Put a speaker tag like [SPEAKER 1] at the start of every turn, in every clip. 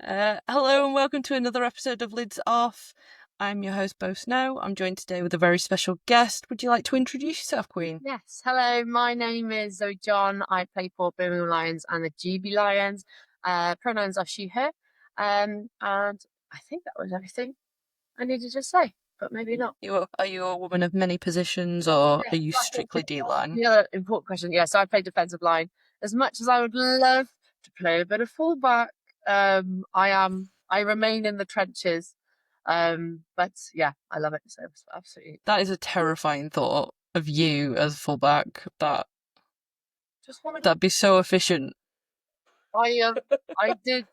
[SPEAKER 1] Hello and welcome to another episode of Lids Off. I'm your host, Bo Snow. I'm joined today with a very special guest. Would you like to introduce yourself, Queen?
[SPEAKER 2] Yes, hello, my name is Zoe John. I play for Birmingham Lions and the GB Lions. Pronouns are she, her. And I think that was everything I needed to say, but maybe not.
[SPEAKER 1] Are you a woman of many positions, or
[SPEAKER 2] Yeah,
[SPEAKER 1] are you strictly D-line?
[SPEAKER 2] the other important question, yeah, so I play defensive line. As much as I would love to play a bit of fullback, I remain in the trenches. But yeah, I love it. So it's absolutely.
[SPEAKER 1] That is a terrifying thought of you as a fullback.
[SPEAKER 2] Just want to.
[SPEAKER 1] That'd be so efficient.
[SPEAKER 2] I did.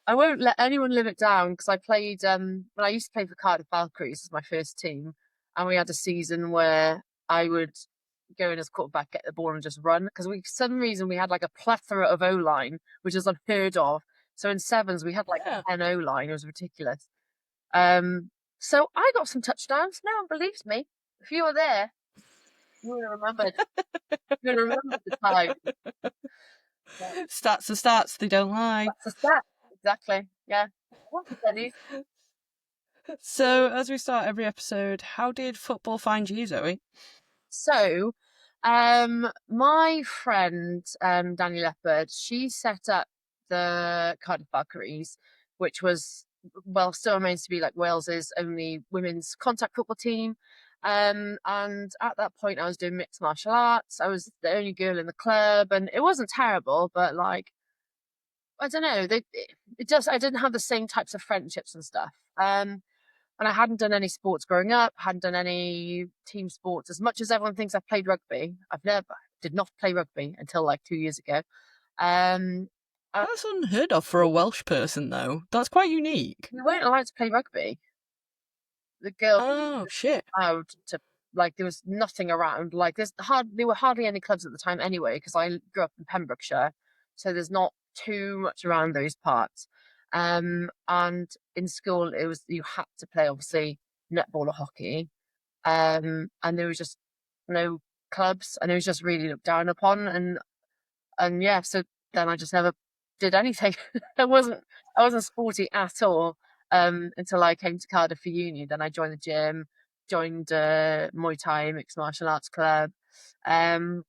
[SPEAKER 2] I won't let anyone live it down because I played when I used to play for Cardiff Valkyries as my first team, and we had a season where I would go in as quarterback, get the ball, and just run because for some reason we had like a plethora of O line, which is unheard of. So in sevens we had like
[SPEAKER 1] Yeah.
[SPEAKER 2] 10 O line. It was ridiculous. So I got some touchdowns. No one believes me. If you were there, you would have remembered. You would have remembered the time. Yeah.
[SPEAKER 1] Stats are stats, they don't lie.
[SPEAKER 2] That's a stat. Exactly. Yeah. What pennies?
[SPEAKER 1] So, as we start every episode, how did football find you, Zoe?
[SPEAKER 2] So, my friend, Danny Leopard, she set up the Cardiff Valkyries, which was, well, still remains to be like Wales's only women's contact football team. And at that point, I was doing mixed martial arts. I was the only girl in the club, and it wasn't terrible, but like, I don't know, I didn't have the same types of friendships and stuff. And I hadn't done any sports growing up, hadn't done any team sports. As much as everyone thinks I've played rugby, did not play rugby until like 2 years ago. Um,
[SPEAKER 1] That's unheard of for a Welsh person, though. That's quite unique.
[SPEAKER 2] we weren't allowed to play rugby. The girls
[SPEAKER 1] Oh, shit.
[SPEAKER 2] allowed to, like, there was nothing around. Like, there were hardly any clubs at the time anyway, because I grew up in Pembrokeshire, so there's not too much around those parts. And in school, you had to play obviously netball or hockey. And there was just no clubs, and it was just really looked down upon. And yeah, so then I just never did anything. I wasn't sporty at all until I came to Cardiff for uni. Then I joined the gym, joined Muay Thai mixed martial arts club. Um,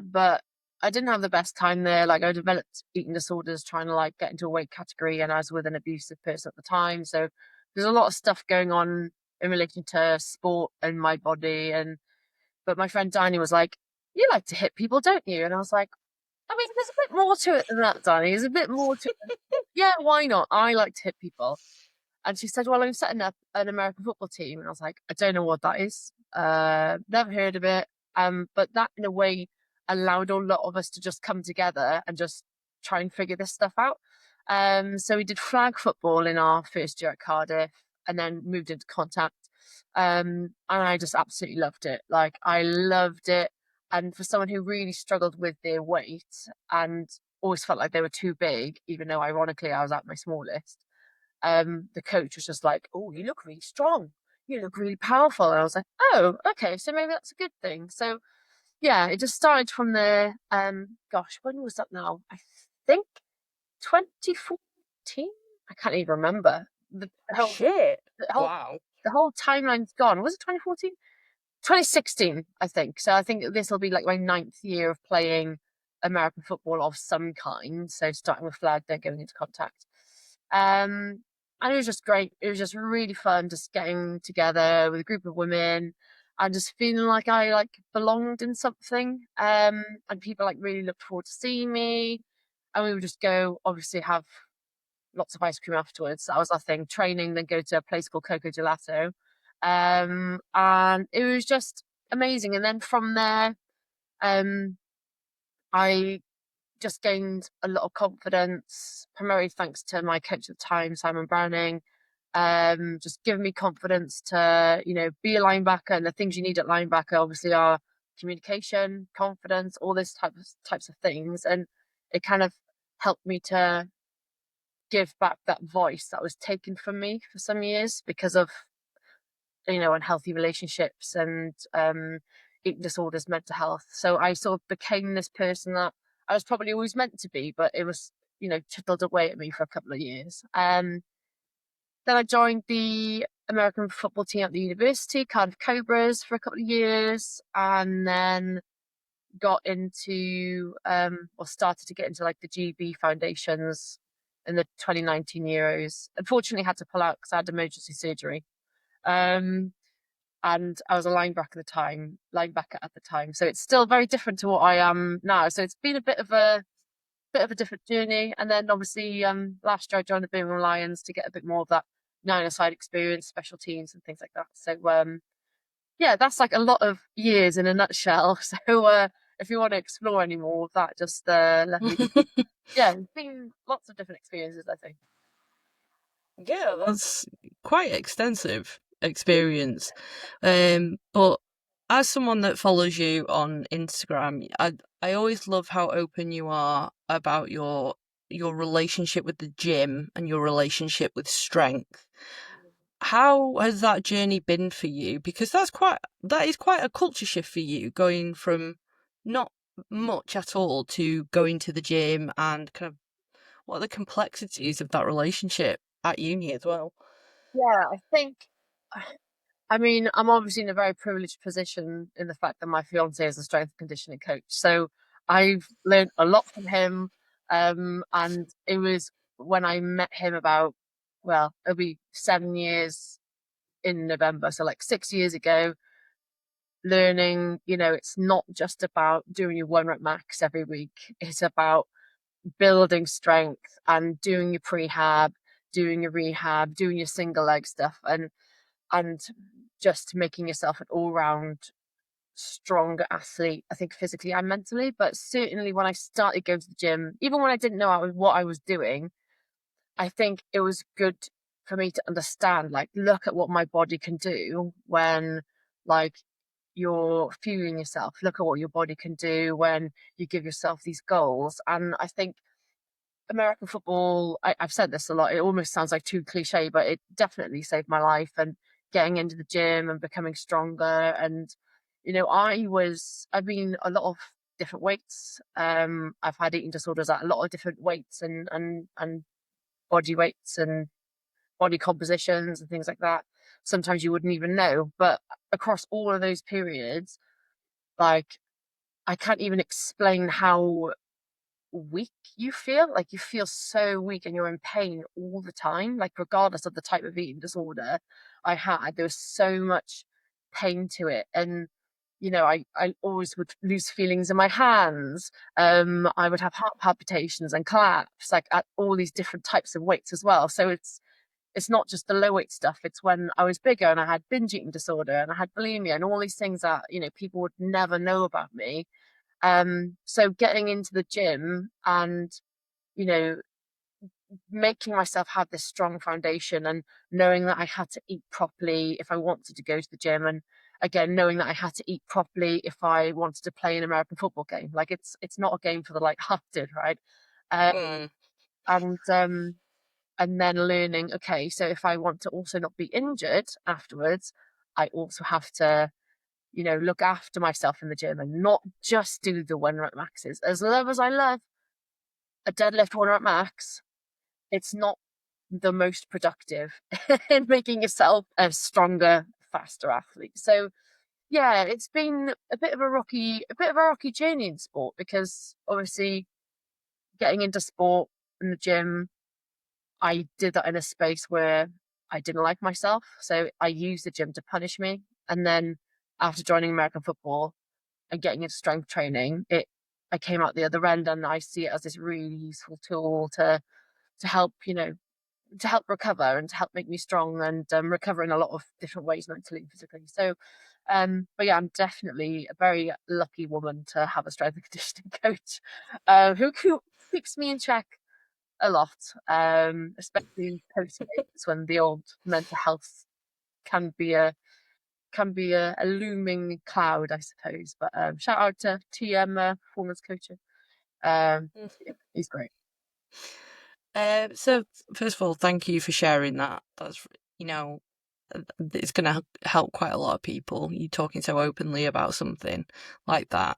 [SPEAKER 2] but I didn't have the best time there. Like I developed eating disorders, trying to like get into a weight category, and I was with an abusive person at the time. So there's a lot of stuff going on in relation to sport and my body. But my friend Danny was like, "You like to hit people, don't you?" And I was like, "I mean, there's a bit more to it than that, Danny. There's a bit more to it." Yeah, why not? I like to hit people. And she said, "Well, I'm setting up an American football team." And I was like, "I don't know what that is. Never heard of it." But that in a way allowed a lot of us to just come together and just try and figure this stuff out. So we did flag football in our first year at Cardiff and then moved into contact. And I just absolutely loved it. Like I loved it. And for someone who really struggled with their weight and always felt like they were too big, even though ironically I was at my smallest, the coach was just like, "Oh, you look really strong. You look really powerful." And I was like, "Oh, okay, so maybe that's a good thing." So yeah, it just started from there. Gosh, when was that now? I think 2014. I can't even remember.
[SPEAKER 1] Shit.
[SPEAKER 2] The whole,
[SPEAKER 1] Wow.
[SPEAKER 2] the whole timeline's gone. Was it 2014? 2016, I think. So I think this will be like my 9th year of playing American football of some kind. So starting with flag, then going into contact. And it was just great. It was just really fun just getting together with a group of women and just feeling like I like belonged in something. And people like really looked forward to seeing me. And we would just go, obviously have lots of ice cream afterwards. That was our thing. Training, then go to a place called Coco Gelato. And it was just amazing. And then from there, um, I just gained a lot of confidence, primarily thanks to my coach at the time, Simon Browning. Just giving me confidence to, be a linebacker, and the things you need at linebacker obviously are communication, confidence, all those types of things. And it kind of helped me to give back that voice that was taken from me for some years because of unhealthy relationships and eating disorders, mental health. So I sort of became this person that I was probably always meant to be, but it was chiseled away at me for a couple of years. Then I joined the American football team at the university, Cardiff Cobras, for a couple of years, and then got into or started to get into like the GB foundations in the 2019 Euros. Unfortunately, had to pull out because I had emergency surgery. Um, and I was a linebacker at the time. So it's still very different to what I am now. So it's been a bit of a different journey. And then obviously last year I joined the Birmingham Lions to get a bit more of that nine-a-side experience, special teams and things like that. So yeah, that's like a lot of years in a nutshell. So if you want to explore any more of that, just let me know. Yeah, it's been lots of different experiences, I think.
[SPEAKER 1] Yeah, that's quite extensive experience. But as someone that follows you on Instagram, I always love how open you are about your relationship with the gym and your relationship with strength. How has that journey been for you? Because that is quite a culture shift for you, going from not much at all to going to the gym, and kind of what are the complexities of that relationship at uni as well?
[SPEAKER 2] Yeah, I think, I mean, I'm obviously in a very privileged position in the fact that my fiance is a strength and conditioning coach. So I've learned a lot from him. And it was when I met him about, well, it'll be 7 years in November. So like 6 years ago, learning, it's not just about doing your one rep max every week. It's about building strength and doing your prehab, doing your rehab, doing your single leg stuff, and just making yourself an all round stronger athlete, I think physically and mentally. But certainly when I started going to the gym, even when I didn't know what I was doing, I think it was good for me to understand, like, look at what my body can do when, like, you're fueling yourself. Look at what your body can do when you give yourself these goals. And I think American football, I've said this a lot, it almost sounds like too cliche, but it definitely saved my life. And getting into the gym and becoming stronger. And, I've been a lot of different weights. I've had eating disorders at a lot of different weights and body weights and body compositions and things like that. Sometimes you wouldn't even know. But across all of those periods, like, I can't even explain how weak you feel. Like, you feel so weak and you're in pain all the time, like regardless of the type of eating disorder I had, there was so much pain to it. And I always would lose feelings in my hands. I would have heart palpitations and collapse, like at all these different types of weights as well. So it's not just the low weight stuff. It's when I was bigger and I had binge eating disorder and I had bulimia and all these things that people would never know about me. So getting into the gym and, you know, making myself have this strong foundation and knowing that I had to eat properly if I wanted to go to the gym. And again, knowing that I had to eat properly if I wanted to play an American football game. Like, it's not a game for the light-hearted, right?
[SPEAKER 1] Mm.
[SPEAKER 2] And and then learning, okay, so if I want to also not be injured afterwards, I also have to, look after myself in the gym and not just do the one rep maxes. As love as I love a deadlift one rep max, it's not the most productive in making yourself a stronger, faster athlete. So yeah, it's been a bit of a rocky journey in sport, because obviously getting into sport in the gym, I did that in a space where I didn't like myself. So I used the gym to punish me. And then after joining American football and getting into strength training, I came out the other end, and I see it as this really useful tool to help, to help recover and to help make me strong and recover in a lot of different ways, mentally and physically. So, but yeah, I'm definitely a very lucky woman to have a strength and conditioning coach who keeps me in check a lot, especially post games when the old mental health can be a looming cloud, I suppose. But shout out to TM performance coaching. Yeah, he's great.
[SPEAKER 1] So first of all, thank you for sharing that. That's, you know, it's going to help quite a lot of people. You talking so openly about something like that.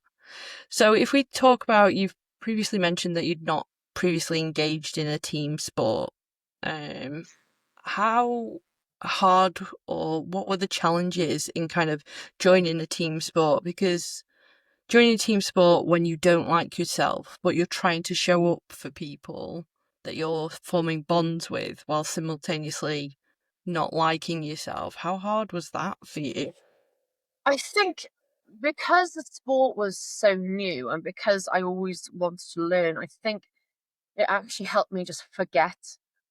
[SPEAKER 1] So if we talk about, you've previously mentioned that you'd not previously engaged in a team sport. Um, how hard or what were the challenges in kind of joining a team sport? Because joining a team sport when you don't like yourself, but you're trying to show up for people that you're forming bonds with while simultaneously not liking yourself. How hard was that for you?
[SPEAKER 2] I think because the sport was so new and because I always wanted to learn, I think it actually helped me just forget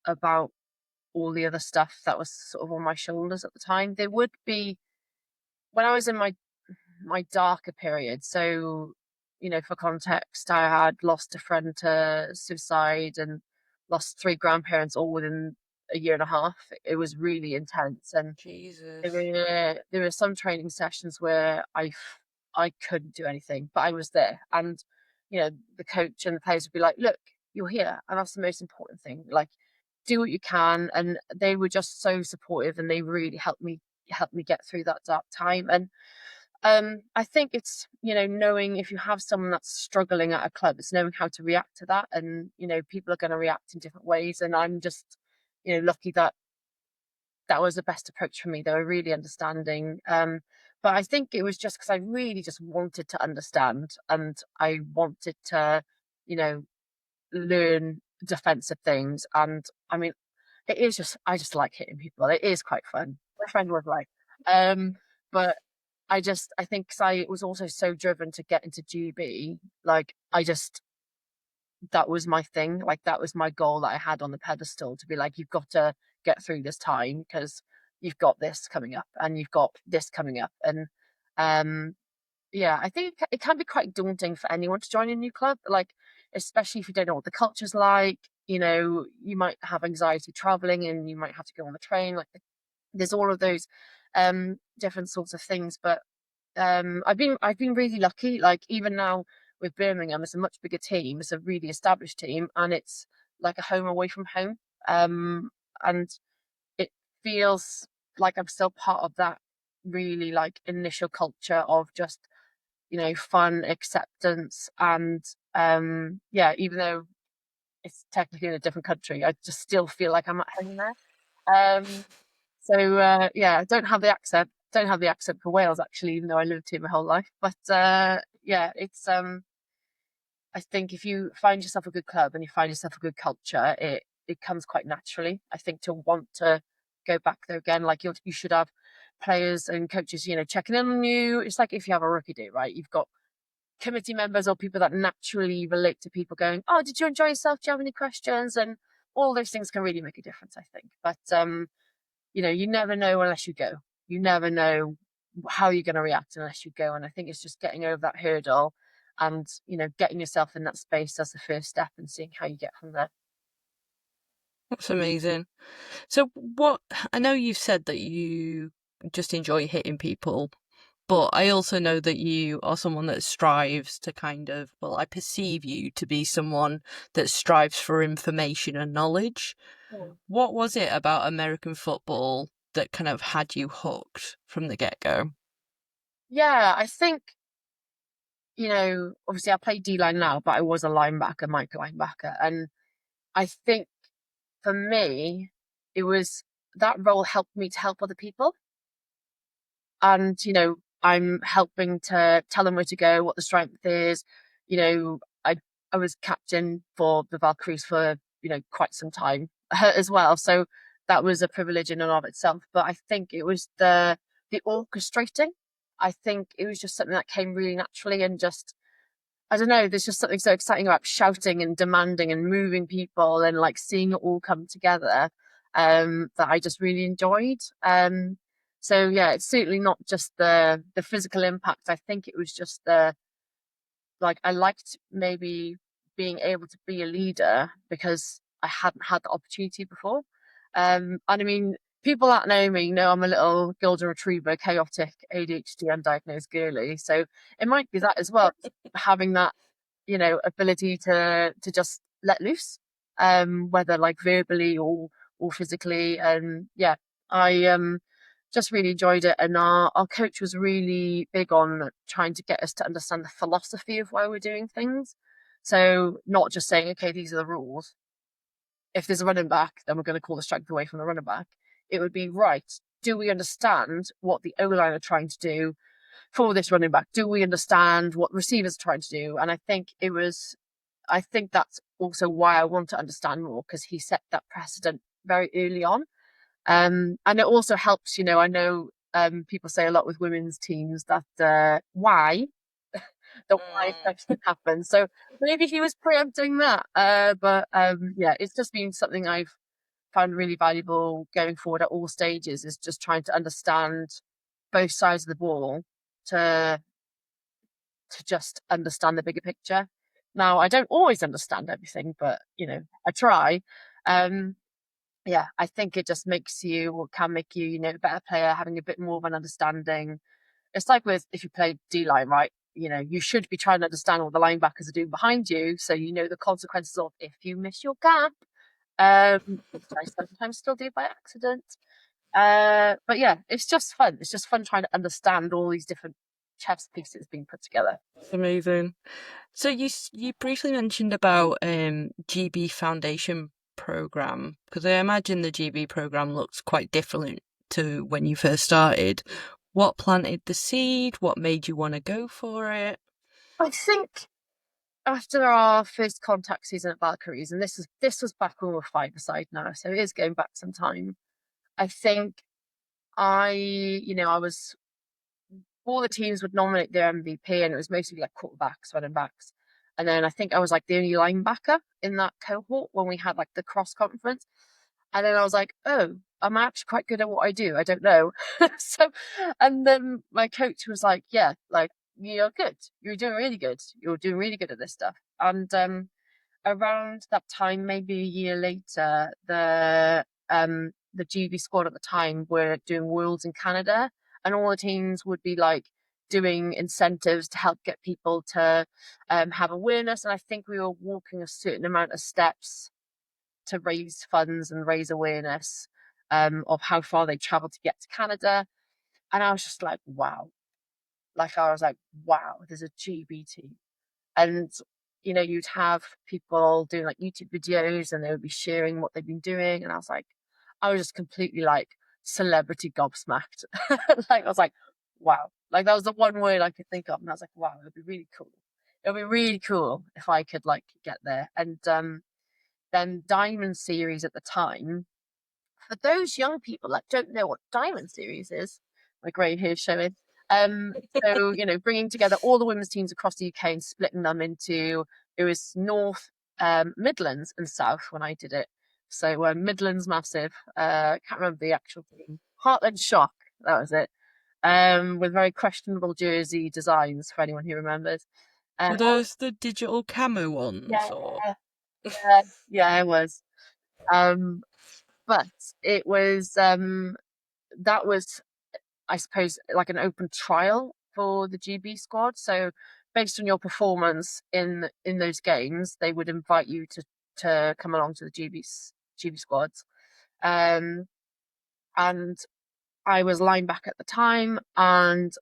[SPEAKER 2] about all the other stuff that was sort of on my shoulders at the time. There would be when I was in my darker period. So, for context, I had lost a friend to suicide and lost three grandparents all within a year and a half. It was really intense, and
[SPEAKER 1] Jesus.
[SPEAKER 2] there were some training sessions where I couldn't do anything, but I was there, and the coach and the players would be like, "Look, you're here, and that's the most important thing. Like, do what you can." And they were just so supportive, and they really helped me get through that dark time. And I think it's knowing if you have someone that's struggling at a club, it's knowing how to react to that, and people are going to react in different ways. And I'm just lucky that that was the best approach for me. They were really understanding. But I think it was just because I really just wanted to understand and I wanted to, you know, learn defensive things. And I mean, it is just, I just like hitting people. It is quite fun. My friend was like, but I think 'cause I was also so driven to get into GB, like, that was my thing. Like that was my goal that I had on the pedestal to be like, you've got to get through this time because you've got this coming up and you've got this coming up. And um, yeah, I think it can be quite daunting for anyone to join a new club, like especially if you don't know what the culture's like. You might have anxiety traveling and you might have to go on the train. Like there's all of those different sorts of things. But I've been really lucky. Like even now with Birmingham, it's a much bigger team. It's a really established team, and it's like a home away from home. And it feels like I'm still part of that really like initial culture of just fun, acceptance, and yeah. Even though it's technically in a different country, I just still feel like I'm at home there. Um, so yeah, I don't have the accent. Don't have the accent for Wales actually, even though I lived here my whole life. But yeah, it's I think if you find yourself a good club and you find yourself a good culture, it comes quite naturally. I think to want to go back there again, like you should have players and coaches, checking in on you. It's like if you have a rookie day, right? You've got committee members or people that naturally relate to people going, "Oh, did you enjoy yourself? Do you have any questions?" And all those things can really make a difference, I think. But you never know unless you go. You never know how you're going to react unless you go. And I think it's just getting over that hurdle and, getting yourself in that space as the first step and seeing how you get from there.
[SPEAKER 1] That's amazing. So what I know you've said that you just enjoy hitting people, but I also know that you are someone that strives to kind of, well, I perceive you to be someone that strives for information and knowledge.
[SPEAKER 2] Mm.
[SPEAKER 1] What was it about American football that kind of had you hooked from the get-go?
[SPEAKER 2] Yeah, I think, obviously I play D line now, but I was a linebacker, Mike linebacker. And I think for me, it was that role helped me to help other people. And I'm helping to tell them where to go, what the strength is. I was captain for the Valkyries for quite some time as well, so that was a privilege in and of itself. But I think it was the orchestrating. I think it was just something that came really naturally, and just I don't know, there's just something so exciting about shouting and demanding and moving people and like seeing it all come together, that I just really enjoyed. So yeah, it's certainly not just the physical impact. I think it was just the like I liked maybe being able to be a leader because I hadn't had the opportunity before. And I mean, people that know me know I'm a little golden retriever, chaotic, ADHD, undiagnosed girly. So it might be that as well, having that, ability to just let loose, whether like verbally or physically. And yeah, I just really enjoyed it. And our coach was really big on trying to get us to understand the philosophy of why we're doing things. So not just saying, okay, these are the rules. If there's a running back, then we're going to call the strength away from the running back. It would be right. Do we understand what the O line are trying to do for this running back? Do we understand what receivers are trying to do? And I think that's also why I want to understand more, because he set that precedent very early on. And it also helps, I know people say a lot with women's teams that why the why
[SPEAKER 1] Mm.
[SPEAKER 2] section happens. So maybe he was preempting that. But yeah, it's just been something I've found really valuable going forward at all stages, is just trying to understand both sides of the ball to just understand the bigger picture. Now, I don't always understand everything, but I try. Um, yeah, I think it just makes you, or can make you, a better player, having a bit more of an understanding. It's like with if you play D line, right? You should be trying to understand what the linebackers are doing behind you, so you know the consequences of if you miss your gap, which I sometimes still do by accident. But yeah, it's just fun. It's just fun trying to understand all these different chess pieces being put together.
[SPEAKER 1] That's amazing. So you briefly mentioned about GB Foundation program, because I imagine the GB program looks quite different to when you first started. What planted the seed? What made you want to go for it?
[SPEAKER 2] I think after our first contact season at Valkyries, and this was back when we were five-a-side now, so it is going back some time. I think I was all the teams would nominate their MVP, and it was mostly like quarterbacks, running backs. And then I think I was like the only linebacker in that cohort when we had like the cross conference. And then I was like, oh, I'm actually quite good at what I do. I don't know. So, and then my coach was like, yeah, like you're good. You're doing really good. You're doing really good at this stuff. And around that time, maybe a year later, the GB squad at the time were doing Worlds in Canada, and all the teams would be like doing incentives to help get people to have awareness. And I think we were walking a certain amount of steps to raise funds and raise awareness of how far they traveled to get to Canada. And I was just like, wow. Like I was like, wow, there's a GBT. And you'd have people doing like YouTube videos, and they would be sharing what they've been doing. And I was just completely like celebrity gobsmacked. Like I was like, wow. Like that was the one word I could think of. And I was like, wow, it'd be really cool. It'd be really cool if I could like get there. And then Diamond Series at the time, for those young people that don't know what Diamond Series is, my grey hair showing. Um, so bringing together all the women's teams across the UK and splitting them into, it was North, Midlands, and South when I did it. So Midlands massive. Can't remember the actual team. Heartland Shock, that was it. With very questionable jersey designs for anyone who remembers.
[SPEAKER 1] Were those the digital camo
[SPEAKER 2] Yeah,
[SPEAKER 1] ones, or?
[SPEAKER 2] yeah, it was. Um, but it was that was, I suppose, like an open trial for the GB squad. So based on your performance in those games, they would invite you to come along to the GB squads. Um, and I was linebacker at the time, and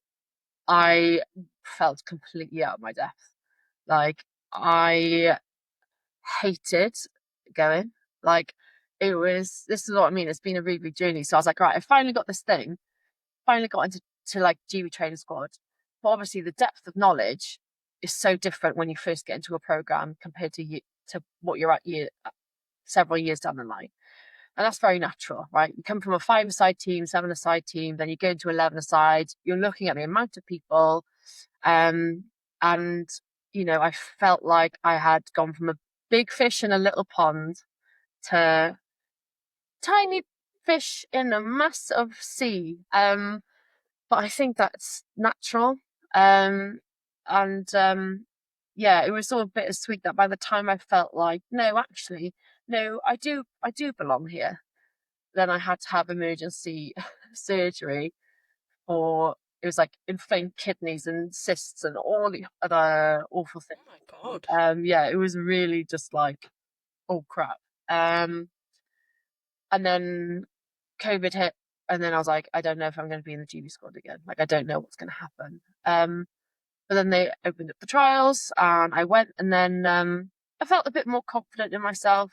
[SPEAKER 2] I felt completely out of my depth. Like I hated going. Like this is what I mean. It's been a really big journey. So I was like, right, I finally got this thing. Finally got into like GB training squad. But obviously the depth of knowledge is so different when you first get into a program compared to what you're at several years down the line. And that's very natural, right? You come from a five-a-side team, seven-a-side team, then you go into 11-a-side. You're looking at the amount of people, um, and I felt like I had gone from a big fish in a little pond to tiny fish in a mass of sea. But I think that's natural. And yeah, it was all a bit of sweet that by the time I felt like, no, actually, no, I do belong here. Then I had to have emergency surgery for, it was like inflamed kidneys and cysts and all the other awful things.
[SPEAKER 1] Oh my god.
[SPEAKER 2] Yeah, it was really just like, oh crap. And then COVID hit, and then I was like, I don't know if I'm going to be in the GB squad again. Like, I don't know what's going to happen. But then they opened up the trials, and I went, and then I felt a bit more confident in myself.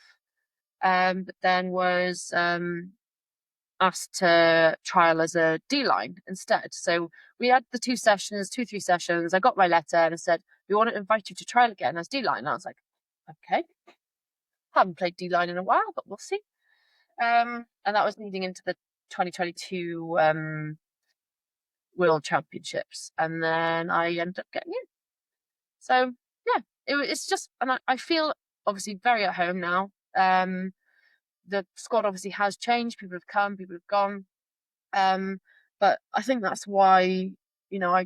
[SPEAKER 2] But then was asked to trial as a D line instead. So we had the 2 sessions, 3 sessions. I got my letter and it said, we want to invite you to trial again as D line. And I was like, okay, haven't played D line in a while, but we'll see. And that was leading into the 2022 World Championships. And then I ended up getting in. So yeah, it's just, and I feel obviously very at home now. The squad obviously has changed. People have come, people have gone. But I think that's why, you know,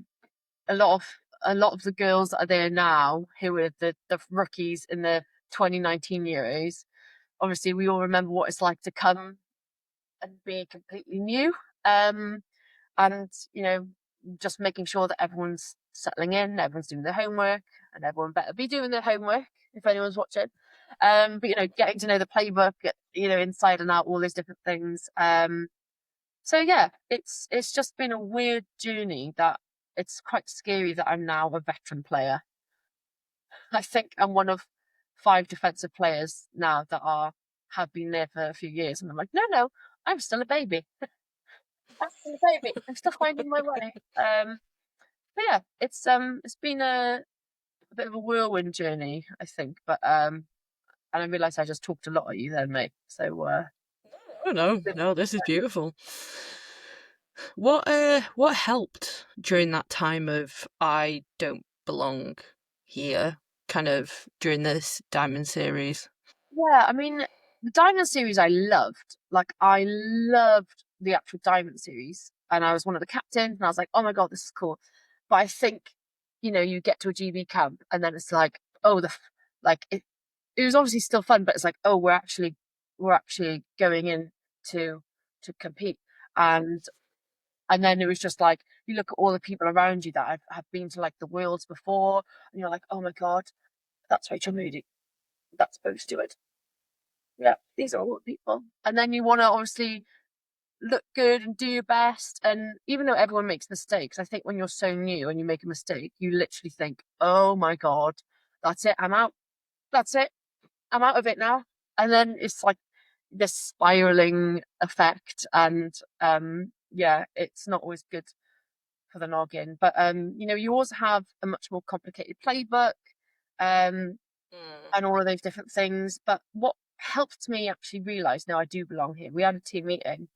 [SPEAKER 2] a lot of a lot of the girls that are there now, who are the rookies in the 2019 Euros, obviously we all remember what it's like to come and be completely new. Um, and just making sure that everyone's settling in, everyone's doing their homework, and everyone better be doing their homework if anyone's watching. But getting to know the playbook, inside and out, all those different things. So yeah, it's just been a weird journey that it's quite scary that I'm now a veteran player. I think I'm one of 5 defensive players now that have been there for a few years, and I'm like, no, no, I'm still a baby. I'm still a baby. I'm still finding my way. But yeah, it's been a bit of a whirlwind journey, I think. But and I realised I just talked a lot at you then, mate. So
[SPEAKER 1] Oh no, no, this is beautiful. What helped during that time of I don't belong here, kind of during this Diamond series?
[SPEAKER 2] yeah, I mean, the Diamond series I loved. Like, I loved the actual Diamond series, and I was one of the captains, and I was like, oh my god, this is cool. But I think, you get to a GB camp, and then it's like, oh, like it was obviously still fun, but it's like, oh, we're actually going in to compete, and then it was just like you look at all the people around you that have been to like the worlds before, and you're like, oh my god, that's Rachel Moody, that's supposed to it. Yeah, these are all the people. And then you want to obviously look good and do your best. And even though everyone makes mistakes, I think when you're so new and you make a mistake, you literally think, oh my God, that's it, I'm out. That's it, I'm out of it now. And then it's like this spiraling effect. And yeah, it's not always good for the noggin. But you also have a much more complicated playbook. Um,
[SPEAKER 1] Mm.
[SPEAKER 2] and all of those different things. But what helped me actually realise, no, I do belong here. We had a team meeting.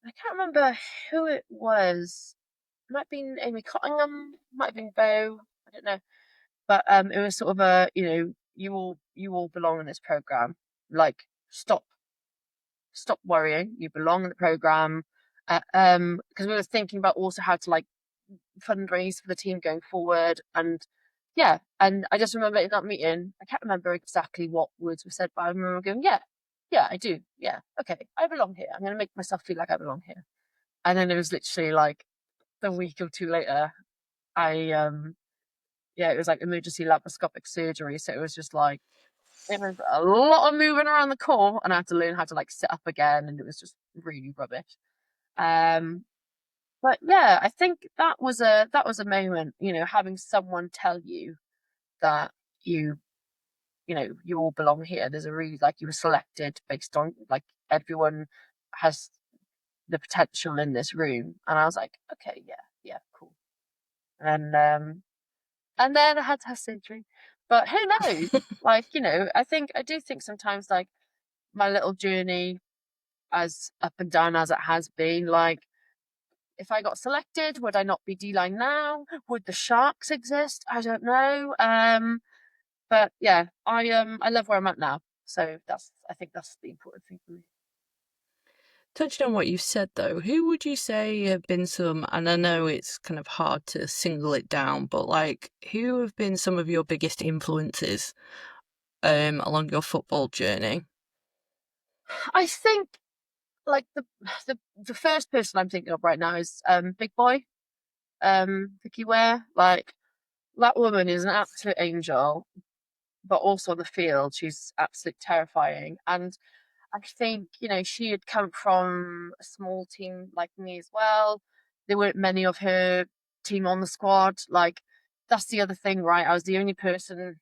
[SPEAKER 2] I can't remember who it was. It might have been Amy Cottingham, might have been Bo. I don't know. But it was sort of you all belong in this program. Like, stop worrying. You belong in the program. Because we were thinking about also how to like fundraise for the team going forward. And yeah, and I just remember in that meeting, I can't remember exactly what words were said, but I remember going, yeah, yeah, I do. Yeah, okay, I belong here. I'm going to make myself feel like I belong here. And then it was literally like the week or two later, yeah, it was like emergency laparoscopic surgery. So it was just like, it was a lot of moving around the core, and I had to learn how to like sit up again, and it was just really rubbish. Um, but yeah, I think that was a moment, having someone tell you that you you all belong here. There's a really like you were selected based on like everyone has the potential in this room, and I was like, okay, yeah, yeah, cool. And then I had to have surgery, but who knows? Like I do think sometimes like my little journey, as up and down as it has been, like if I got selected, would I not be D-line now? Would the Sharks exist? I don't know. But yeah, I love where I'm at now. So I think that's the important thing for me.
[SPEAKER 1] Touching on what you said though, who would you say have been some, and I know it's kind of hard to single it down, but like who have been some of your biggest influences along your football journey?
[SPEAKER 2] I think like the first person I'm thinking of right now is Big Boy, Vicky Ware. Like, that woman is an absolute angel, but also on the field, she's absolutely terrifying. And I think, she had come from a small team like me as well. There weren't many of her team on the squad. Like, that's the other thing, right? I was the only person.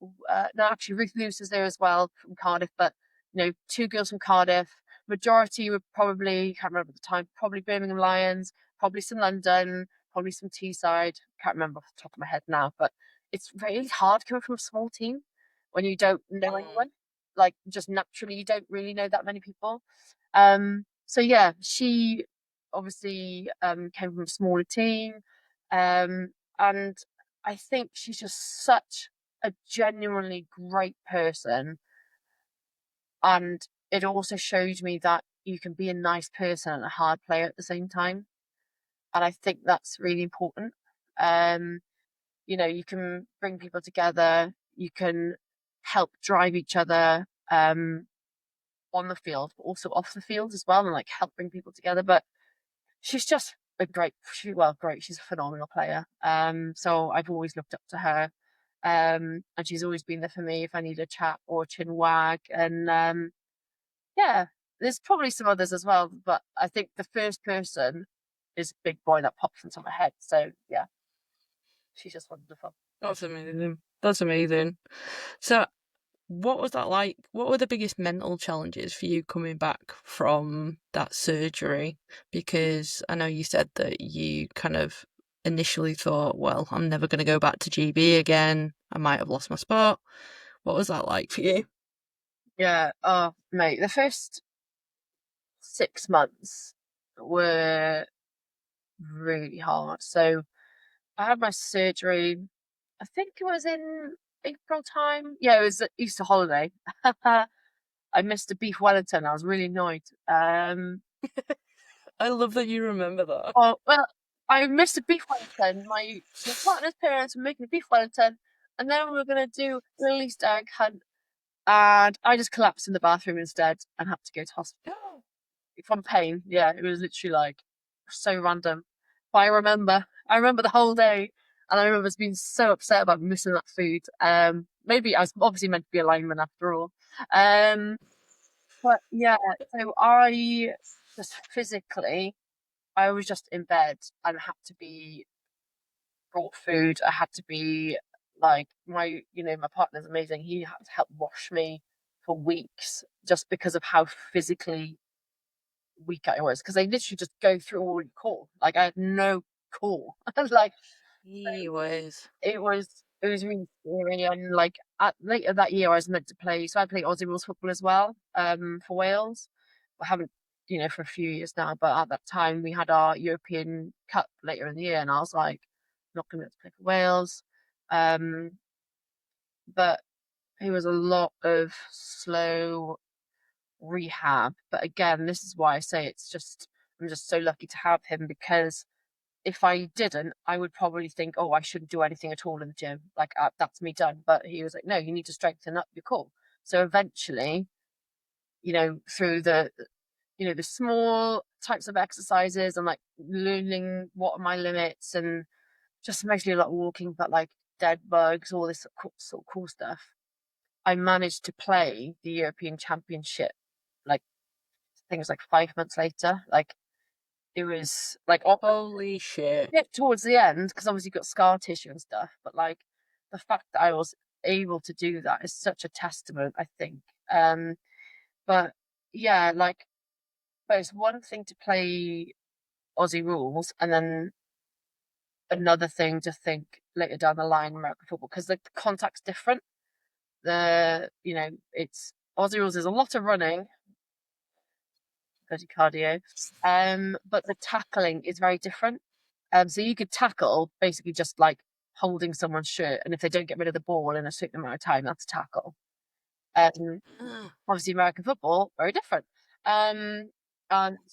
[SPEAKER 2] No, actually, Ruth Lewis is there as well from Cardiff, but two girls from Cardiff. Majority were probably, can't remember at the time, probably Birmingham Lions, probably some London, probably some Teesside. Can't remember off the top of my head now, but it's really hard coming from a small team when you don't know
[SPEAKER 1] Mm.
[SPEAKER 2] anyone. Like, just naturally, you don't really know that many people. So yeah, she obviously came from a smaller team, and I think she's just such a genuinely great person, and it also showed me that you can be a nice person and a hard player at the same time, and I think that's really important. Um, you can bring people together, you can help drive each other on the field, but also off the field as well, and like help bring people together. But she's just a great. She's a phenomenal player. So I've always looked up to her. And she's always been there for me if I need a chat or a chin wag. And yeah, there's probably some others as well, but I think the first person is Big Boy that pops into my head. So yeah, she's just wonderful.
[SPEAKER 1] That's amazing. That's amazing. So, what was that like? What were the biggest mental challenges for you coming back from that surgery? Because I know you said that you kind of initially thought, well, I'm never going to go back to GB again. I might have lost my spot. What was that like for you?
[SPEAKER 2] Yeah, oh mate, the first 6 months were really hard. So I had my surgery, I think it was in April time. Yeah, it was at Easter holiday. I missed a beef Wellington. I was really annoyed.
[SPEAKER 1] I love that you remember that.
[SPEAKER 2] Oh well, I missed a beef Wellington. My partner's parents were making a beef Wellington, and then we were gonna do a little Easter egg hunt, and I just collapsed in the bathroom instead and had to go to hospital from pain. Yeah, it was literally like so random. But I remember the whole day, and I remember being so upset about missing that food. Maybe I was obviously meant to be a lineman after all. Um, but yeah, so I just physically, I was just in bed and had to be brought food. I had to be like my partner's amazing. He had to help wash me for weeks just because of how physically week I was, because they literally just go through all your core. Like I had no core. Like
[SPEAKER 1] He was.
[SPEAKER 2] it was really scary. And like later that year I was meant to play, so I played Aussie rules football as well, for Wales. I haven't, for a few years now, but at that time we had our European Cup later in the year, and I was like, not gonna be able to play for Wales. Um but it was a lot of slow rehab. But again, this is why I say I'm just so lucky to have him, because if I didn't, I would probably think, oh, I shouldn't do anything at all in the gym. Like that's me done. But he was like, no, you need to strengthen up your core. So eventually, through the small types of exercises and like learning what are my limits, and just mostly a lot of walking, but like dead bugs, all this sort of cool stuff. I managed to play the European Championship, like I think it was like 5 months later. Like it was like
[SPEAKER 1] Holy shit.
[SPEAKER 2] bit towards the end, because obviously you've got scar tissue and stuff, but like the fact that I was able to do that is such a testament, I think. But yeah, but it's one thing to play Aussie rules, and then another thing to think later down the line American football, because the contact's different. It's Aussie rules is a lot of running, bloody cardio. But the tackling is very different. So you could tackle basically just like holding someone's shirt, and if they don't get rid of the ball in a certain amount of time, that's a tackle. Um, Obviously, American football very different. And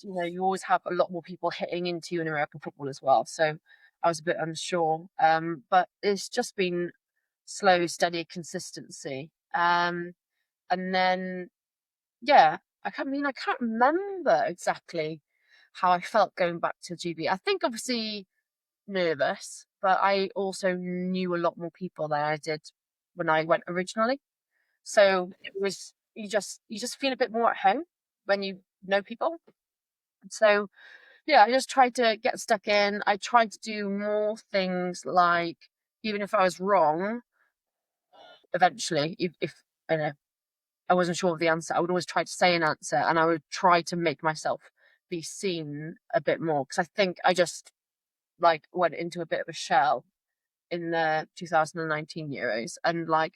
[SPEAKER 2] you always have a lot more people hitting into you in American football as well. So I was a bit unsure. But it's just been slow, steady consistency. And then yeah, I can't remember exactly how I felt going back to GB. I think obviously nervous, but I also knew a lot more people than I did when I went originally. So it was you just feel a bit more at home when you know people. So yeah, I just tried to get stuck in. I tried to do more things like even if I was wrong, eventually, if you know I wasn't sure of the answer, I would always try to say an answer, and I would try to make myself be seen a bit more, because I think I just like went into a bit of a shell in the 2019 Euros, and like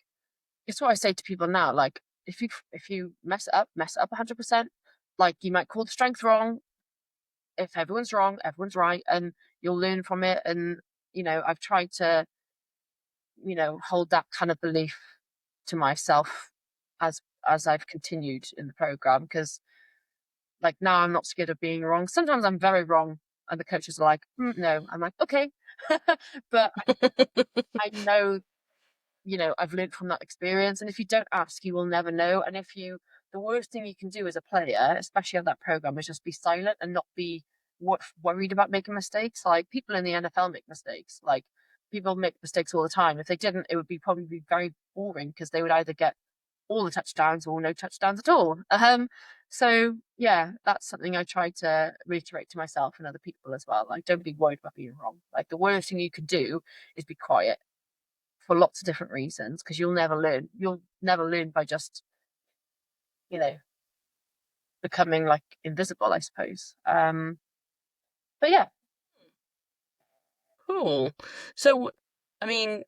[SPEAKER 2] it's what I say to people now. Like if you mess it up 100%. Like you might call the strength wrong. If everyone's wrong, everyone's right, and you'll learn from it. And I've tried to hold that kind of belief to myself as I've continued in the program, because like now I'm not scared of being wrong. Sometimes I'm very wrong, and the coaches are like, "No." I'm like, "Okay," but I know I've learned from that experience, and if you don't ask, you will never know. And the worst thing you can do as a player, especially of that program, is just be silent and not be worried about making mistakes. Like people in the NFL make mistakes. Like people make mistakes all the time. If they didn't, it would be probably be very boring, because they would either get all the touchdowns or no touchdowns at all. So yeah, that's something I try to reiterate to myself and other people as well. Like, don't be worried about being wrong. Like the worst thing you can do is be quiet, for lots of different reasons, because you'll never learn. You'll never learn by just, you know, becoming like invisible, I suppose. But yeah.
[SPEAKER 1] Cool. So, I mean,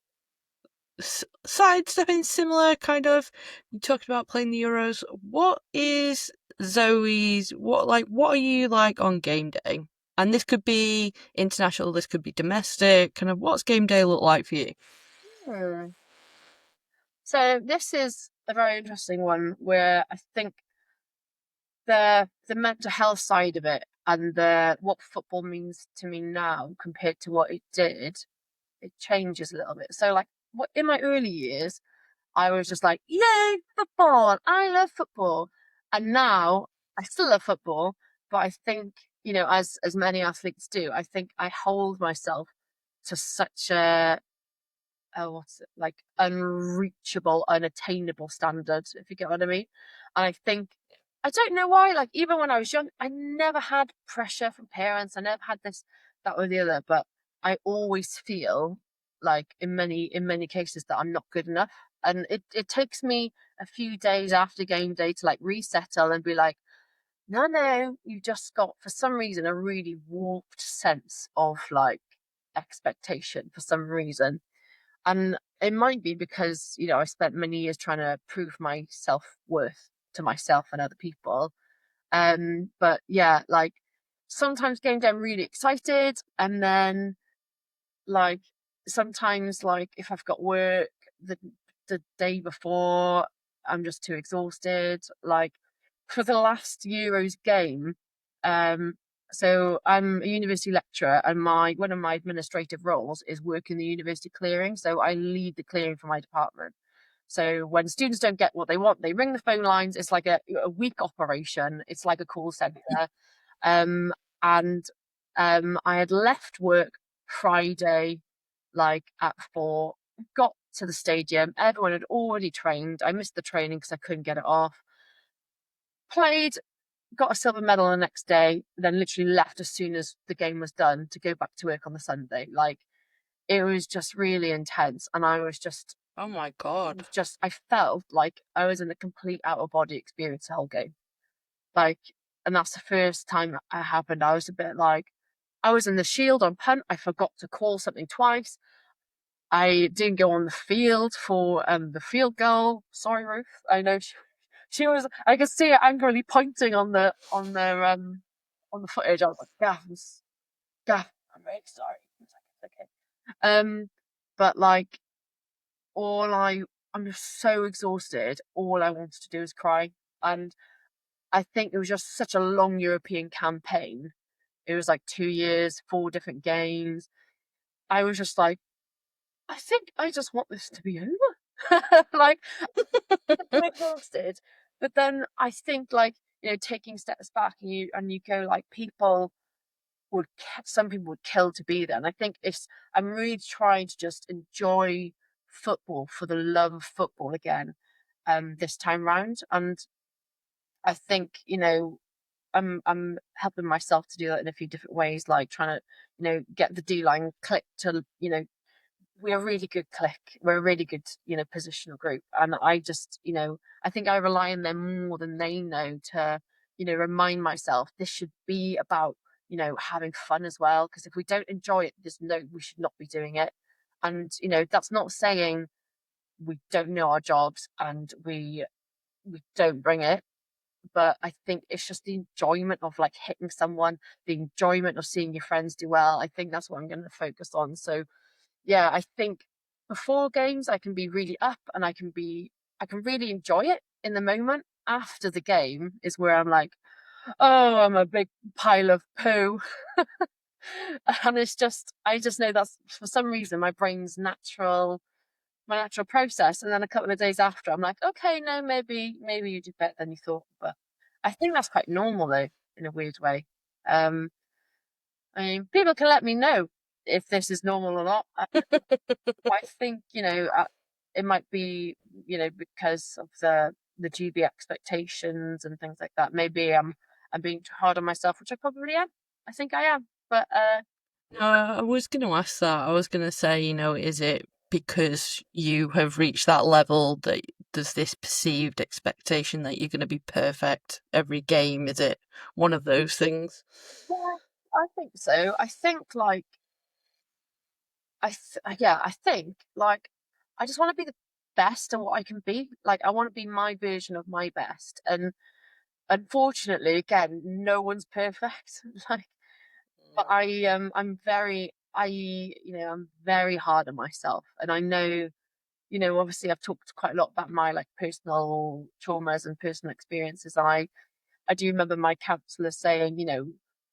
[SPEAKER 1] sidestepping similar kind of. You talked about playing the Euros. What is Zoe's? What are you like on game day? And this could be international. This could be domestic. Kind of, what's game day look like for you?
[SPEAKER 2] Hmm. So this is a very interesting one, where I think the mental health side of it, and the what football means to me now compared to what it did, it changes a little bit. So like what in my early years, I was just like, yay, football! I love football. And now I still love football, but I think, as many athletes do, I think I hold myself to such what's it, like unreachable, unattainable standard, if you get what I mean. And I think I don't know why, like even when I was young, I never had pressure from parents. I never had this, that or the other, but I always feel like in many cases that I'm not good enough. And it takes me a few days after game day to like resettle and be like, no, you just got for some reason a really warped sense of like expectation for some reason. And it might be because, I spent many years trying to prove my self-worth to myself and other people. But yeah, like sometimes game day I'm really excited, and then like sometimes like if I've got work the day before, I'm just too exhausted. Like for the last Euros game, um, so I'm a university lecturer, and my one of my administrative roles is working the university clearing. So I lead the clearing for my department. So when students don't get what they want, they ring the phone lines. It's like a week operation. It's like a call center. Um, and I had left work Friday, like at 4, got to the stadium. Everyone had already trained. I missed the training because I couldn't get it off. Played, got a silver medal the next day, then literally left as soon as the game was done to go back to work on the Sunday. Like it was just really intense, and I was just,
[SPEAKER 1] Oh my god.
[SPEAKER 2] I felt like I was in a complete out of body experience the whole game. Like, and that's the first time it happened. I was a bit like, I was in the shield on punt. I forgot to call something twice. I didn't go on the field for the field goal. Sorry, Ruth. I know she was. I could see her angrily pointing on the footage. I was like, Gaff, Gaff, I'm very sorry. It's like, it's okay. But like all I'm just so exhausted. All I wanted to do was cry, and I think it was just such a long European campaign. It was like 2 years, 4 different games. I was just like, I think I just want this to be over. Like, I'm exhausted. But then I think, like, taking steps back, and you go like, some people would kill to be there. And I think I'm really trying to just enjoy football for the love of football again, this time round. And I think, I'm helping myself to do that in a few different ways, like trying to, get the D line click to, we're a really good clique. We're a really good, positional group. And I just, I think I rely on them more than they know to, remind myself this should be about, having fun as well. Because if we don't enjoy it, we should not be doing it. And, that's not saying we don't know our jobs and we don't bring it. But I think it's just the enjoyment of like hitting someone, the enjoyment of seeing your friends do well. I think that's what I'm going to focus on. So yeah, I think before games I can be really up and I can really enjoy it in the moment. After the game is where I'm like, oh, I'm a big pile of poo. And it's just I just know that's for some reason my natural process. And then a couple of days after I'm like, okay, no, maybe you did better than you thought. But I think that's quite normal though, in a weird way. Um I mean, people can let me know if this is normal or not. I think it might be because of the GB expectations and things like that. Maybe I'm being too hard on myself, which I probably am. I think I am, but
[SPEAKER 1] No, I was going to ask that. I was going to say, is it because you have reached that level that there's this perceived expectation that you're going to be perfect every game? Is it one of those things?
[SPEAKER 2] yeah, I think so. I think like yeah, I think like I just want to be the best at what I can be. Like I want to be my version of my best, and unfortunately, again, no one's perfect. Like but I'm very hard on myself. And I know, obviously I've talked quite a lot about my like personal traumas and personal experiences. And I do remember my counselor saying,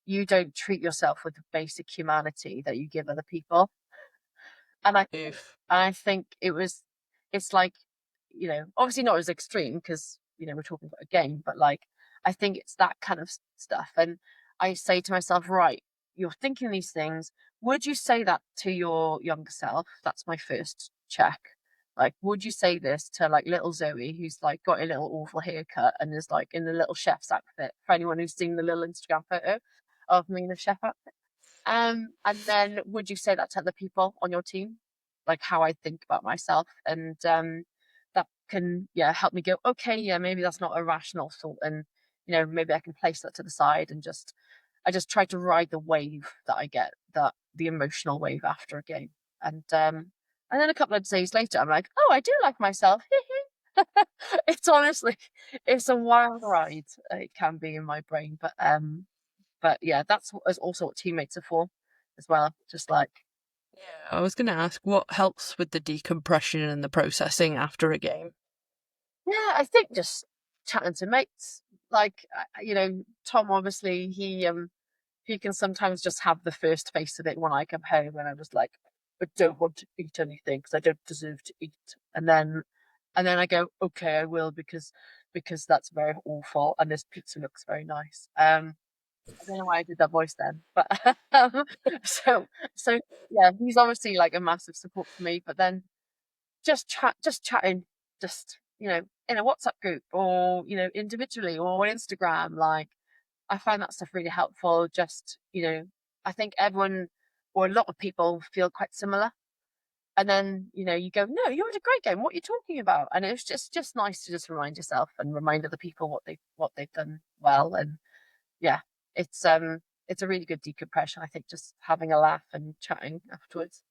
[SPEAKER 2] you don't treat yourself with the basic humanity that you give other people. And
[SPEAKER 1] Oof.
[SPEAKER 2] I think it's like, obviously not as extreme because, we're talking about a game, but like, I think it's that kind of stuff. And I say to myself, right, you're thinking these things. Would you say that to your younger self? That's my first check. Like, would you say this to like little Zoe, who's like got a little awful haircut and is like in the little chef's outfit? For anyone who's seen the little Instagram photo of me in the chef outfit. And then would you say that to other people on your team? Like how I think about myself. And that can, yeah, help me go, okay, yeah, maybe that's not a rational thought. And, maybe I can place that to the side and I just try to ride the wave that I get, the emotional wave after a game. And then a couple of days later, I'm like, oh, I do like myself. It's honestly, it's a wild ride. It can be in my brain, but yeah, is also what teammates are for as well. Just like,
[SPEAKER 1] Yeah, I was going to ask what helps with the decompression and the processing after a game.
[SPEAKER 2] yeah, I think just chatting to mates. Like, Tom, obviously, he can sometimes just have the first face of it when I come home and I was like, I don't want to eat anything because I don't deserve to eat. And then I go, okay, I will because that's very awful and this pizza looks very nice. I don't know why I did that voice then, but so so yeah, he's obviously like a massive support for me. But then just chatting, just in a WhatsApp group or individually or on Instagram, like I find that stuff really helpful. Just I think everyone or a lot of people feel quite similar. And then you go, no, you had a great game. What are you talking about? And it's just nice to just remind yourself and remind other people what they've done well. And yeah, it's a really good decompression. I think just having a laugh and chatting afterwards.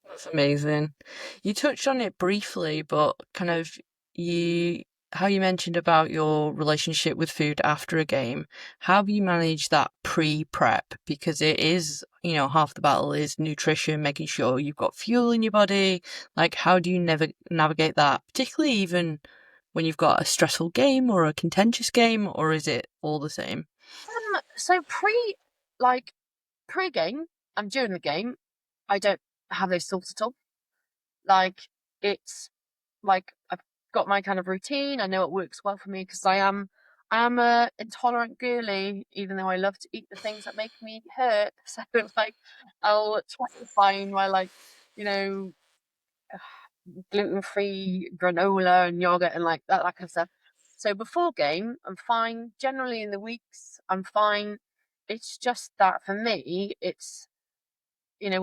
[SPEAKER 1] That's amazing. You touched on it briefly, but kind of you how you mentioned about your relationship with food after a game. How have you managed that pre-prep? Because it is, half the battle is nutrition, making sure you've got fuel in your body. Like, how do you never navigate that, particularly even when you've got a stressful game or a contentious game, or is it all the same?
[SPEAKER 2] So like pre-game and during the game, I don't have those thoughts at all. Like it's like I've got my kind of routine. I know it works well for me because I am a intolerant girly, even though I love to eat the things that make me hurt. So like I'll try to find my like, you know, gluten-free granola and yogurt and like that kind of stuff. So before game, I'm fine. Generally in the weeks, I'm fine. It's just that for me,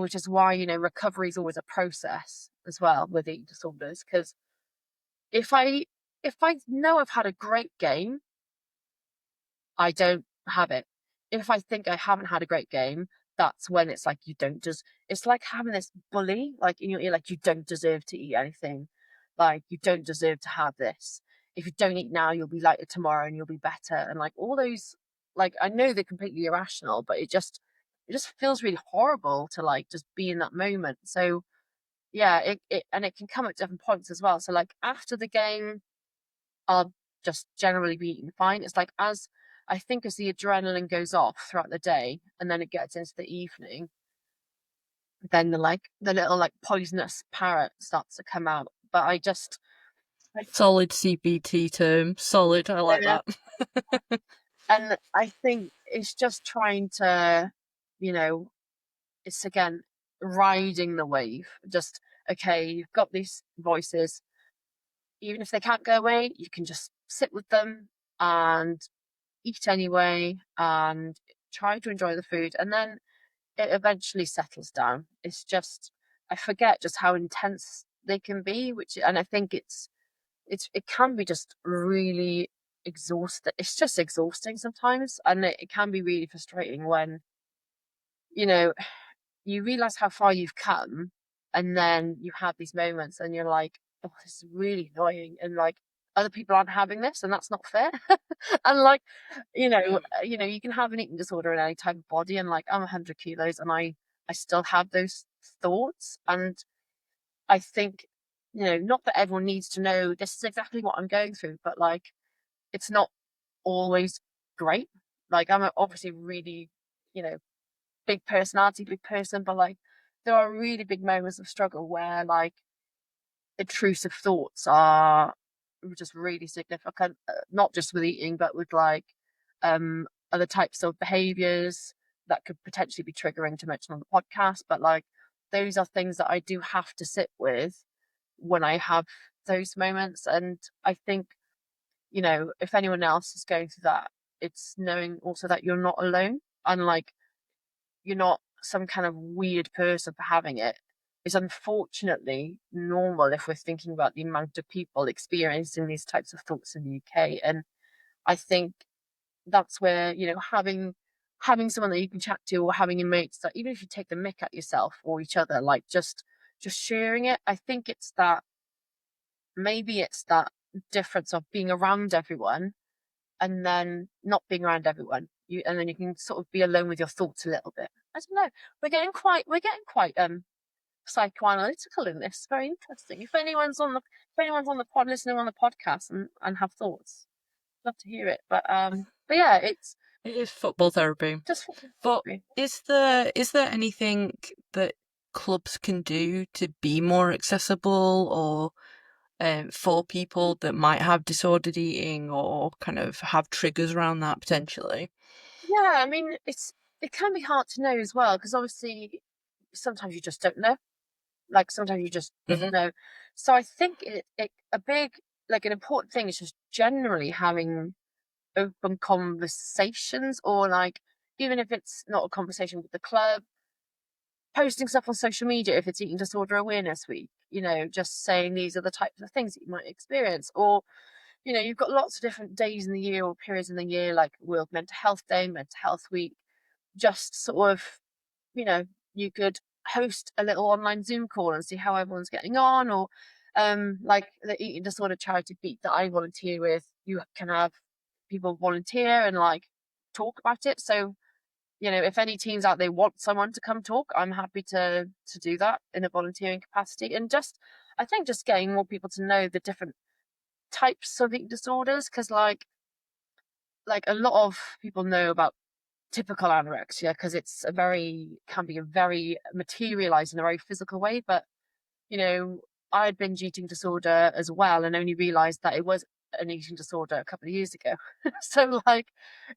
[SPEAKER 2] which is why, recovery is always a process as well with eating disorders. Because if I if I know I've had a great game, I don't have it. If I think I haven't had a great game, that's when it's like you don't just. It's like having this bully like in your ear, like you don't deserve to eat anything, like you don't deserve to have this. If you don't eat now, you'll be lighter tomorrow, and you'll be better. And like all those, like I know they're completely irrational, but it just feels really horrible to like just be in that moment. So yeah, it and it can come at different points as well. So like after the game, I'll just generally be eating fine. It's like I think as the adrenaline goes off throughout the day and then it gets into the evening, then the little like poisonous parrot starts to come out. But I
[SPEAKER 1] Solid CBT term. Solid. I like
[SPEAKER 2] yeah,
[SPEAKER 1] that.
[SPEAKER 2] and I think it's just trying to, you know, it's again riding the wave. Just okay, you've got these voices. Even if they can't go away, you can just sit with them and eat anyway and try to enjoy the food, and then it eventually settles down. It's just I forget just how intense they can be, which and I think it can be just really exhausting. It's just exhausting sometimes, and it can be really frustrating when you know you realize how far you've come, and then you have these moments, and you're like, "Oh, this is really annoying," and like other people aren't having this, and that's not fair. And like,
[SPEAKER 1] Mm.
[SPEAKER 2] you can have an eating disorder in any type of body, and like I'm 100 kilos, and I still have those thoughts, and I think not that everyone needs to know this is exactly what I'm going through, but like it's not always great. Like I'm obviously really, you know, big personality, big person, but like there are really big moments of struggle where like intrusive thoughts are just really significant, not just with eating, but with like other types of behaviors that could potentially be triggering to mention on the podcast. But like those are things that I do have to sit with when I have those moments. And I think, if anyone else is going through that, it's knowing also that you're not alone, and like you're not some kind of weird person for having it is unfortunately normal if we're thinking about the amount of people experiencing these types of thoughts in the UK. And I think that's where, having someone that you can chat to, or having your mates that even if you take the mick at yourself or each other, like just sharing it. I think it's that difference of being around everyone and then not being around everyone. And then you can sort of be alone with your thoughts a little bit. I don't know. We're getting quite psychoanalytical in this. Very interesting. If anyone's on the pod listening on the podcast and have thoughts, love to hear it. But yeah, it's
[SPEAKER 1] It is football therapy.
[SPEAKER 2] just
[SPEAKER 1] But is there anything that clubs can do to be more accessible, or for people that might have disordered eating or kind of have triggers around that potentially?
[SPEAKER 2] yeah. I mean, it can be hard to know as well because obviously sometimes you just don't know. Like sometimes you just don't
[SPEAKER 1] Hmm.
[SPEAKER 2] know. So I think it a big like an important thing is just generally having open conversations, or like even if it's not a conversation with the club, posting stuff on social media if it's eating disorder awareness week, just saying these are the types of things that you might experience. Or you've got lots of different days in the year or periods in the year, like World Mental Health Day, Mental Health Week. Just sort of, you know you could host a little online Zoom call and see how everyone's getting on. Or like the eating disorder charity beat that I volunteer with, you can have people volunteer and like talk about it. So if any teams out there want someone to come talk, I'm happy to do that in a volunteering capacity. And just I think just getting more people to know the different types of eating disorders, because like a lot of people know about typical anorexia because can be a very materialized in a very physical way. But you know, I had binge eating disorder as well, and only realized that it was an eating disorder a couple of years ago. So like,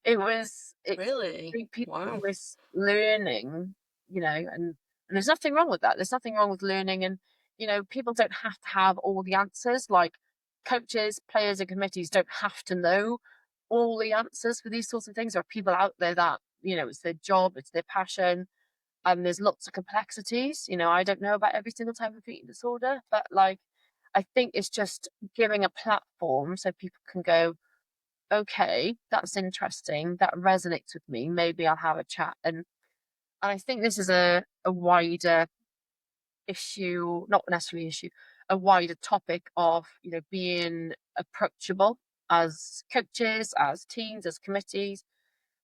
[SPEAKER 2] it's
[SPEAKER 1] Really?
[SPEAKER 2] people
[SPEAKER 1] Wow.
[SPEAKER 2] always learning, and there's nothing wrong with that. There's nothing wrong with learning, and people don't have to have all the answers. Like coaches, players, and committees don't have to know all the answers for these sorts of things. There are people out there that it's their job, it's their passion, and there's lots of complexities. You know, I don't know about every single type of eating disorder, but like, I think it's just giving a platform so people can go, okay, that's interesting, that resonates with me. Maybe I'll have a chat. And I think this is a wider issue, not necessarily issue, a wider topic of, you know, being approachable as coaches, as teams, as committees.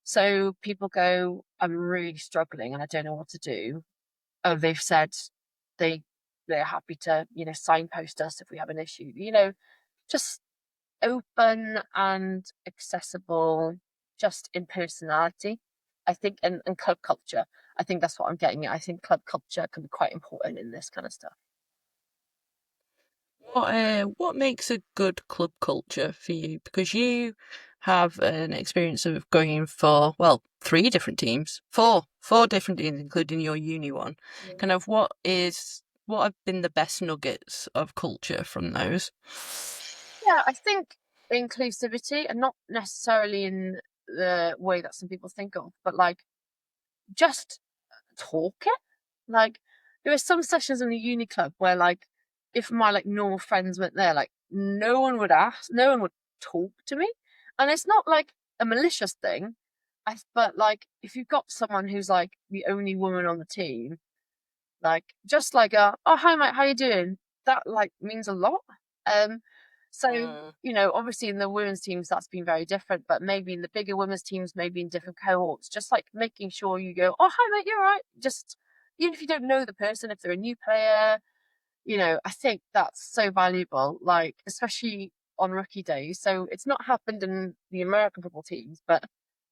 [SPEAKER 2] So people go, I'm really struggling and I don't know what to do. Oh, they've said they they're happy to, you know, signpost us if we have an issue. You know, just open and accessible, just in personality. I think, and club culture. I think that's what I'm getting at. I think club culture can be quite important in this kind of stuff.
[SPEAKER 1] What makes a good club culture for you? Because you have an experience of going in for, well, three different teams, four different teams, including your uni one.
[SPEAKER 2] Yeah.
[SPEAKER 1] Kind of what have been the best nuggets of culture from those?
[SPEAKER 2] Yeah, I think inclusivity, and not necessarily in the way that some people think of, but like just talking. Like there were some sessions in the uni club where like if my like normal friends went there, like no one would ask, no one would talk to me. And it's not like a malicious thing. But like if you've got someone who's like the only woman on the team, like just like oh hi mate, how you doing? That like means a lot. Um so
[SPEAKER 1] Mm.
[SPEAKER 2] you know, obviously in the women's teams that's been very different, but maybe in the bigger women's teams, maybe in different cohorts, just like making sure you go, oh hi mate, you're right. Just even if you don't know the person, if they're a new player, you know, I think that's so valuable, like especially on rookie days. So it's not happened in the American football teams, but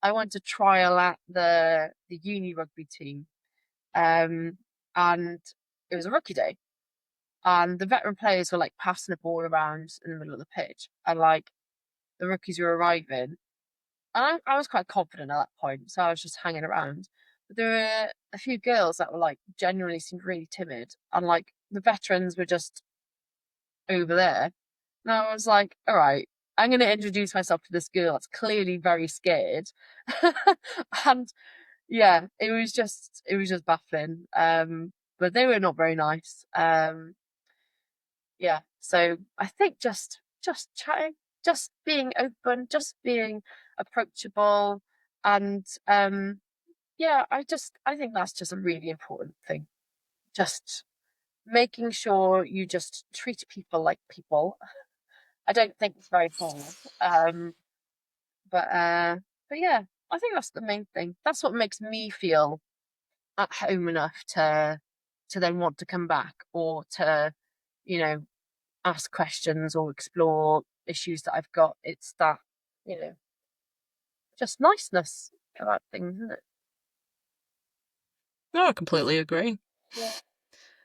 [SPEAKER 2] I went to trial at the uni rugby team. Um and it was a rookie day, and the veteran players were like passing the ball around in the middle of the pitch, and like the rookies were arriving, and I was quite confident at that point, so I was just hanging around. But there were a few girls that were like genuinely seemed really timid, and like the veterans were just over there. And I was like, all right, I'm going to introduce myself to this girl that's clearly very scared. And yeah, it was just baffling. But they were not very nice. Yeah, so I think just chatting, just being open, just being approachable, and yeah, I think that's just a really important thing. Just making sure you just treat people like people. I don't think it's very formal. But but yeah, I think that's the main thing. That's what makes me feel at home enough to then want to come back, or to, you know, ask questions or explore issues that I've got. It's that, you know, just niceness about things, isn't it?
[SPEAKER 1] No, I completely agree.
[SPEAKER 2] Yeah.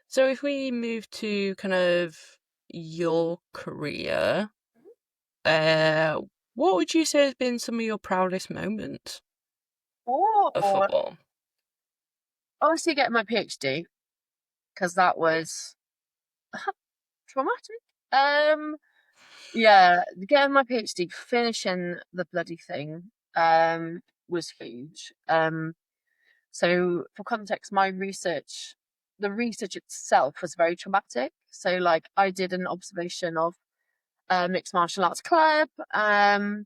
[SPEAKER 1] So if we move to kind of your career, uh, what would you say has been some of your proudest moments of
[SPEAKER 2] Or
[SPEAKER 1] football?
[SPEAKER 2] obviously getting my PhD, because that was traumatic. Yeah, getting my PhD, finishing the bloody thing, was huge. So for context, the research itself was very traumatic. So like I did an observation of a mixed martial arts club. I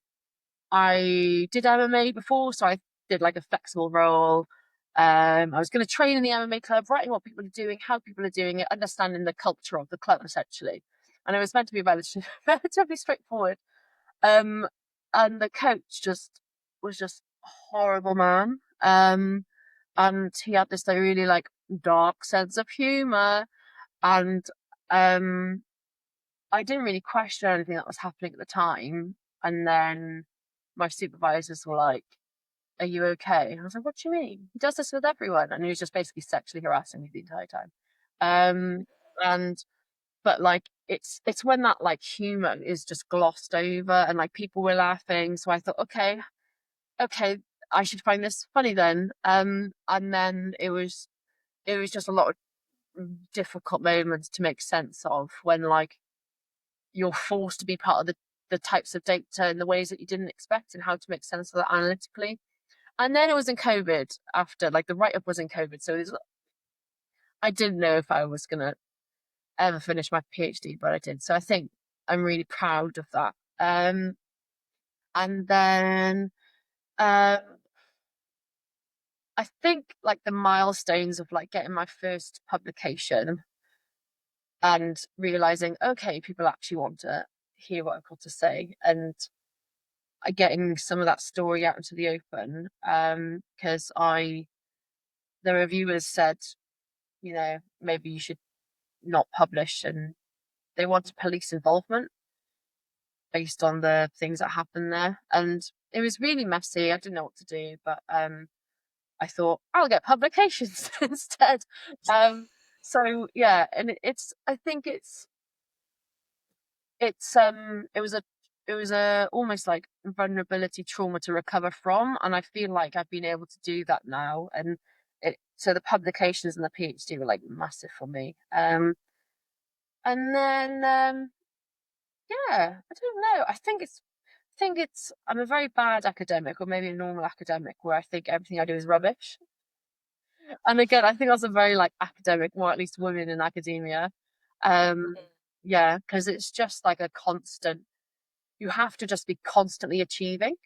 [SPEAKER 2] did MMA before, so I did like a flexible role. I was going to train in the MMA club, writing what people are doing, how people are doing it, understanding the culture of the club essentially. And it was meant to be relatively, relatively straightforward. Um, and the coach just was just a horrible man. And he had this like really like dark sense of humor, and um, I didn't really question anything that was happening at the time. And then my supervisors were like, "Are you okay?" And I was like, "What do you mean? He does this with everyone." And he was just basically sexually harassing me the entire time. Um, and but like it's when that like humor is just glossed over, and like people were laughing, so I thought, okay, okay, I should find this funny then. And then it was just a lot of difficult moments to make sense of, when like you're forced to be part of the types of data in the ways that you didn't expect, and how to make sense of that analytically. And then it was in COVID after, like the write up was in COVID. So I didn't know if I was going to ever finish my PhD, but I did. So I think I'm really proud of that. And then um, I think like the milestones of like getting my first publication and realizing, okay, people actually want to hear what I've got to say, and getting some of that story out into the open. Because the reviewers said, maybe you should not publish, and they wanted police involvement based on the things that happened there. And it was really messy. I didn't know what to do, but I thought I'll get publications instead. So yeah, and I think it was a almost like vulnerability trauma to recover from, and I feel like I've been able to do that now. And so the publications and the PhD were like massive for me. And then yeah, I don't know. I think it's I'm a very bad academic, or maybe a normal academic, where I think everything I do is rubbish. And again, I think that's a very like academic, or at least women in academia. Um, yeah, because it's just like a constant. You have to just be constantly achieving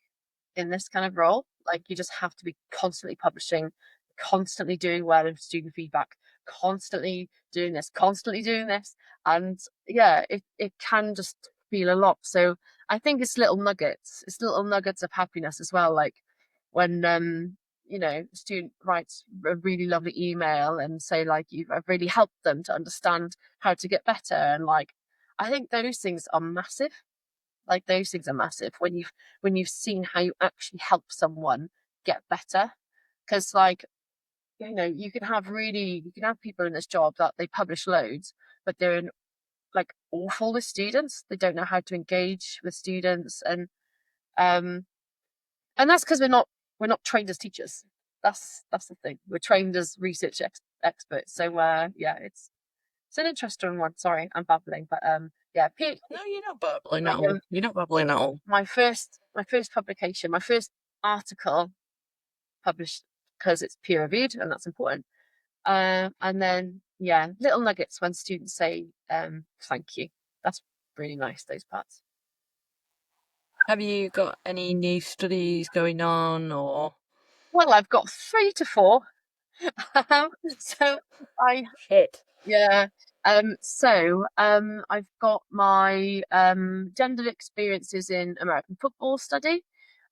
[SPEAKER 2] in this kind of role. Like you just have to be constantly publishing, constantly doing well in student feedback, constantly doing this. And yeah, it can just feel a lot. So I think it's little nuggets of happiness as well. Like when a student writes a really lovely email and say like I've really helped them to understand how to get better. And like I think those things are massive. Like those things are massive when you've seen how you actually help someone get better. Because like you can have people in this job that they publish loads, but they're like awful with students. They don't know how to engage with students, um and that's because we're not trained as teachers. That's the thing. We're trained as research experts. So yeah, it's an interesting one. Sorry, I'm babbling, but yeah,
[SPEAKER 1] No, you're not babbling
[SPEAKER 2] my
[SPEAKER 1] at all. You're not babbling at all.
[SPEAKER 2] my first publication, my first article published, because it's peer reviewed and that's important. And then yeah, little nuggets when students say thank you. That's really nice, those parts.
[SPEAKER 1] Have you got any new studies going on, or
[SPEAKER 2] Well, I've got 3 to 4. So I
[SPEAKER 1] shit?
[SPEAKER 2] Yeah. I've got my gendered experiences in American football study.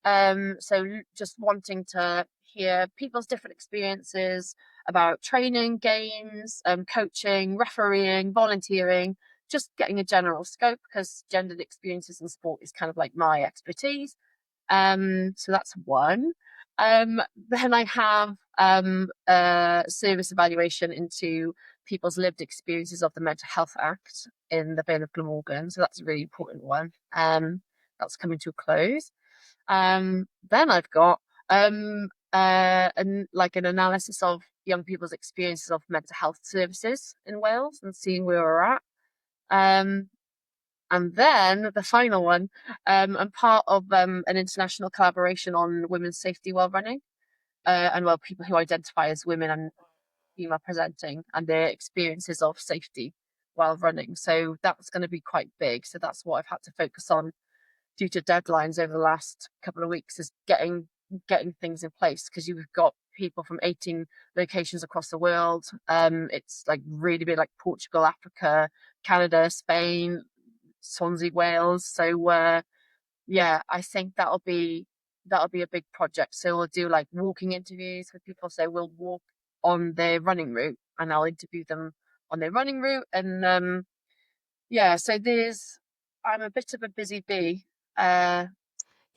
[SPEAKER 2] Just wanting to hear people's different experiences about training, games, coaching, refereeing, volunteering, just getting a general scope, because gendered experiences in sport is kind of like my expertise. So that's one. Then I have a service evaluation into people's lived experiences of the Mental Health Act in the Vale of Glamorgan. So that's a really important one. That's coming to a close. Then I've got an analysis of young people's experiences of mental health services in Wales and seeing where we're at. Um, and then the final one, I'm part of an international collaboration on women's safety while running, and well, people who identify as women and female presenting and their experiences of safety while running. So that's going to be quite big. So that's what I've had to focus on due to deadlines over the last couple of weeks, is getting things in place, because you've got people from 18 locations across the world. It's like really big, like Portugal, Africa, Canada, Spain, Swansea, Wales. So yeah, I think that'll be a big project. So we'll do like walking interviews with people. So we'll walk on their running route, and I'll interview them on their running route. And yeah, so I'm a bit of a busy bee. Uh,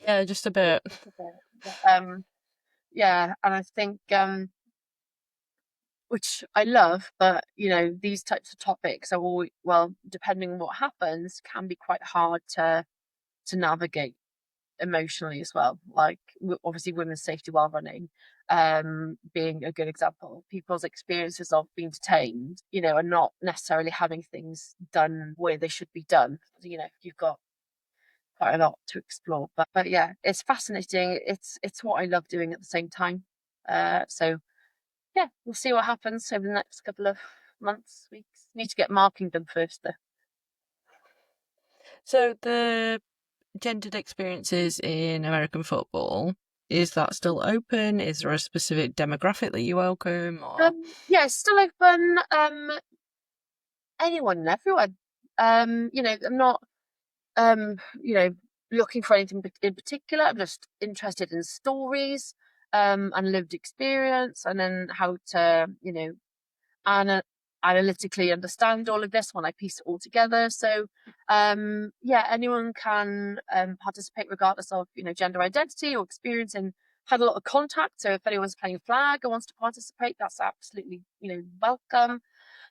[SPEAKER 1] Yeah, just a bit.
[SPEAKER 2] just a bit. But, yeah, and I think which I love, but these types of topics are always, well, depending on what happens, can be quite hard to navigate emotionally as well. Like obviously women's safety while running, being a good example. People's experiences of being detained, are not necessarily having things done where they should be done. You've got quite a lot to explore. But yeah, it's fascinating. It's what I love doing at the same time. So yeah, we'll see what happens over the next couple of months, weeks. Need to get marking done first though.
[SPEAKER 1] So the gendered experiences in American football, is that still open? Is there a specific demographic that you welcome or
[SPEAKER 2] Yeah, it's still open. Anyone and everyone. I'm not um, you know, looking for anything in particular. I'm just interested in stories, and lived experience, and then how to, ana- analytically understand all of this when I piece it all together. So, yeah, anyone can participate regardless of, gender identity or experience. And had a lot of contact. So if anyone's playing flag or wants to participate, that's absolutely, welcome.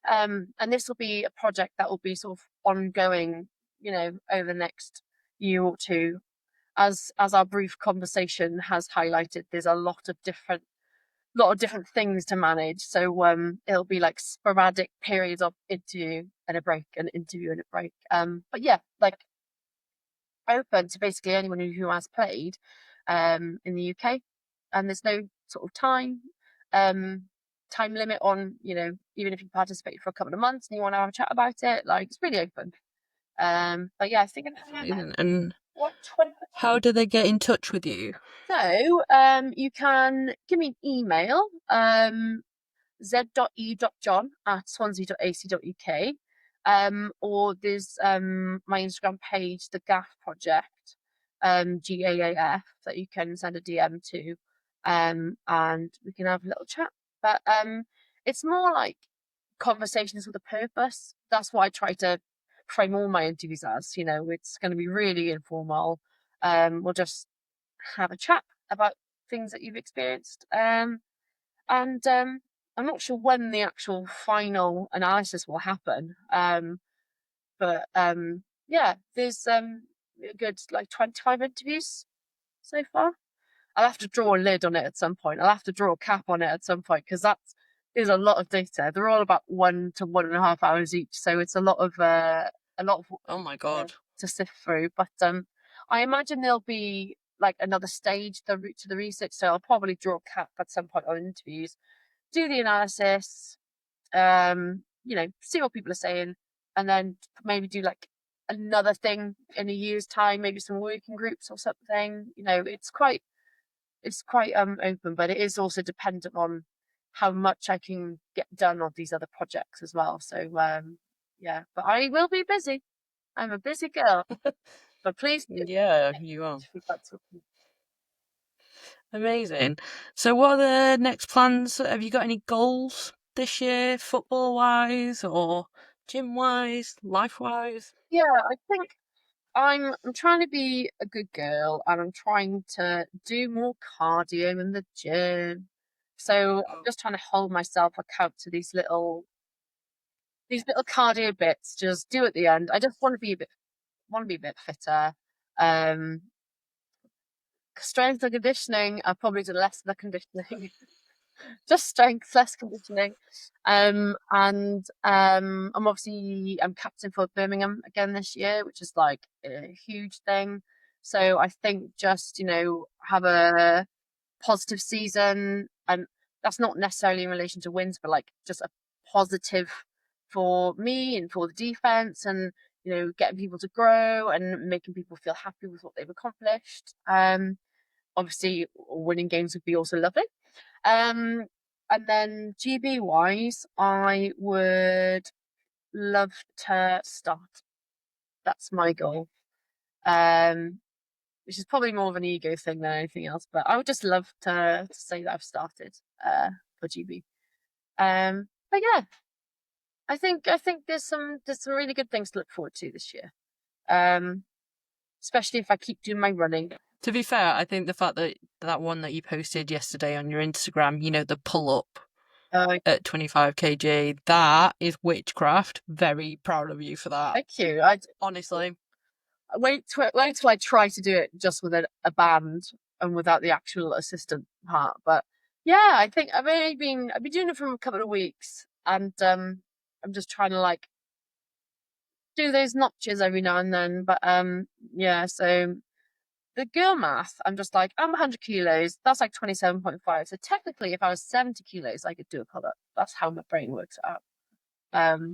[SPEAKER 2] And this will be a project that will be sort of ongoing, over the next year or two. As our brief conversation has highlighted, there's a lot of different things to manage. So it'll be like sporadic periods of interview and a break, and interview and a break. But yeah, like open to basically anyone who has played in the UK, and there's no sort of um time limit on, even if you participate for a couple of months and you want to have a chat about it, like it's really open. But yeah, I think
[SPEAKER 1] amazing? And
[SPEAKER 2] what 20.
[SPEAKER 1] how do they get in touch with you?
[SPEAKER 2] So you can give me an email, z.e.john@swansea.ac.uk. Or there's my Instagram page, the GAF Project, GAAF, that you can send a DM to, and we can have a little chat. But it's more like conversations with a purpose. That's what I try to frame all my interviews as. It's going to be really informal. We'll just have a chat about things that you've experienced. And I'm not sure when the actual final analysis will happen. But yeah, there's a good like 25 interviews so far. I'll have to draw a lid on it at some point. I'll have to draw a cap on it at some point, because that is a lot of data. They're all about 1 to 1.5 hours each, so it's a lot of
[SPEAKER 1] Oh my god.
[SPEAKER 2] to sift through. But I imagine there'll be like another stage the route to the research. So I'll probably draw a cap at some point on interviews, do the analysis, see what people are saying, and then maybe do like another thing in a year's time, maybe some working groups or something. It's quite open, but it is also dependent on how much I can get done on these other projects as well. So yeah, but I will be busy. I'm a busy girl. But please do
[SPEAKER 1] Yeah, you are.
[SPEAKER 2] feedback to me.
[SPEAKER 1] Amazing. So what are the next plans? Have you got any goals this year, football wise or gym wise, life wise?
[SPEAKER 2] Yeah, I think I'm trying to be a good girl, and I'm trying to do more cardio in the gym. So I'm just trying to hold myself account to these little cardio bits. Just do at the end. I just want to be a bit fitter. Um, Strength and conditioning. I'll probably do less of the conditioning. Just strength, less conditioning. And I'm captain for Birmingham again this year, which is like a huge thing. So I think just, have a positive season, and that's not necessarily in relation to wins, but like just a positive for me and for the defense, and getting people to grow and making people feel happy with what they've accomplished. Obviously winning games would be also lovely. um, and then GB wise, I would love to start. That's my goal. Um, which is probably more of an ego thing than anything else. But I would just love to say that I've started for GB. But yeah, I think there's some really good things to look forward to this year. Um, Especially if I keep doing my running.
[SPEAKER 1] To be fair, I think the fact that that one that you posted yesterday on your Instagram, the pull up
[SPEAKER 2] Uh,
[SPEAKER 1] at 25 kg, that is witchcraft. Very proud of you for that.
[SPEAKER 2] Thank you. I
[SPEAKER 1] Honestly.
[SPEAKER 2] wait till I try to do it just with a band and without the actual assistant part. But yeah, I think I've been doing it for a couple of weeks, and I'm just trying to like do those notches every now and then. But yeah, so the girl math, I'm just like, I'm 100 kilos. That's like 27.5. So technically, if I was 70 kilos, I could do a pull up. That's how my brain works it out.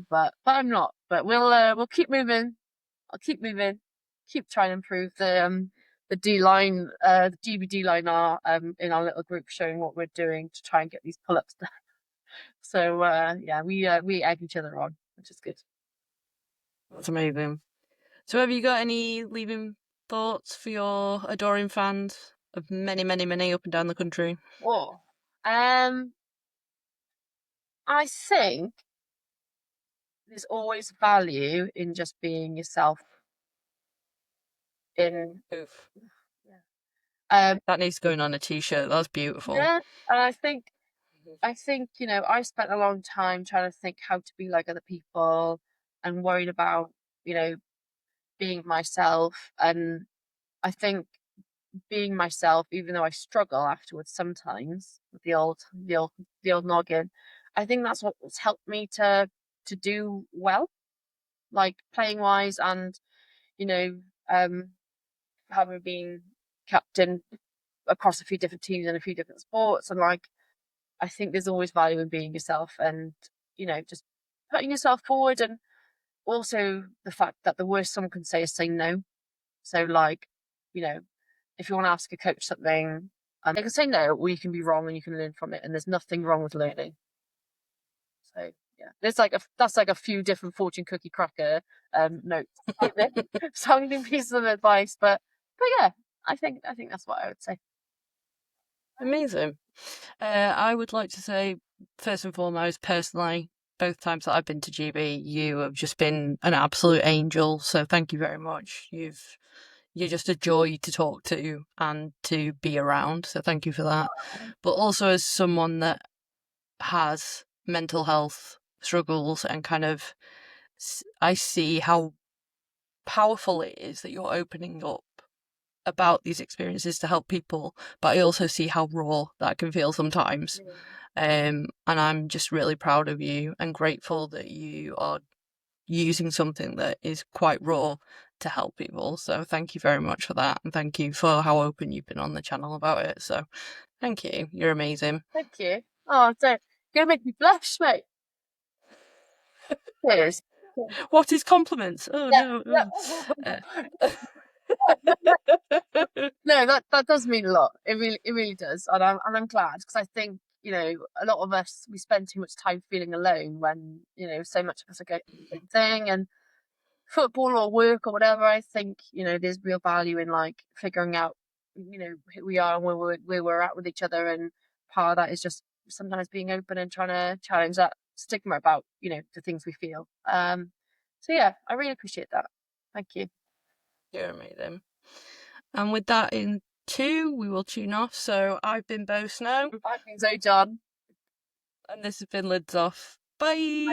[SPEAKER 2] But I'm not. But we'll keep moving. I'll keep moving. Keep trying to improve the D line, the GBD line are in our little group showing what we're doing to try and get these pull ups done. So yeah, we egg each other on, which is good.
[SPEAKER 1] That's amazing. So have you got any leaving thoughts for your adoring fans of many, many, many up and down the country?
[SPEAKER 2] Whoa. I think there's always value in just being yourself. In
[SPEAKER 1] Oof.
[SPEAKER 2] Yeah.
[SPEAKER 1] That needs going on a t-shirt. That's beautiful.
[SPEAKER 2] Yeah, and I think I spent a long time trying to think how to be like other people and worried about you know being myself. And I think being myself, even though I struggle afterwards sometimes with the old noggin, I think that's what's helped me to do well, like playing wise, and you know, um, having been captain across a few different teams and a few different sports, and like I think there's always value in being yourself, and just putting yourself forward, and also the fact that the worst someone can say is say no. So like, you know, if you want to ask a coach something, they can say no, or you can be wrong and you can learn from it. And there's nothing wrong with learning. So yeah, that's like a few different fortune cookie cracker notes, sounding pieces of advice. But yeah, I think that's what I would say.
[SPEAKER 1] Amazing. I would like to say, first and foremost, personally, both times that I've been to GB, you have just been an absolute angel. So thank you very much. You're just a joy to talk to and to be around. So thank you for that. But also as someone that has mental health struggles and kind of, I see how powerful it is that you're opening up about these experiences to help people, but I also see how raw that can feel sometimes. And I'm just really proud of you and grateful that you are using something that is quite raw to help people. So thank you very much for that. And thank you for how open you've been on the channel about it. So thank you. You're amazing.
[SPEAKER 2] Thank you. Oh, don't you're gonna make me blush, mate. Cheers.
[SPEAKER 1] What is compliments? Oh
[SPEAKER 2] Yeah.
[SPEAKER 1] no.
[SPEAKER 2] No.
[SPEAKER 1] Uh,
[SPEAKER 2] No, that does mean a lot. It really does, and I'm glad because I think a lot of us we spend too much time feeling alone when so much of us are going through the same thing, and football or work or whatever. I think there's real value in like figuring out who we are and where we're at with each other, and part of that is just sometimes being open and trying to challenge that stigma about the things we feel. So yeah, I really appreciate that. Thank you.
[SPEAKER 1] You're amazing. And with that in two, we will tune off. So I've been Bo Snow.
[SPEAKER 2] I've been Zoe John.
[SPEAKER 1] And this has been Lids Off. Bye!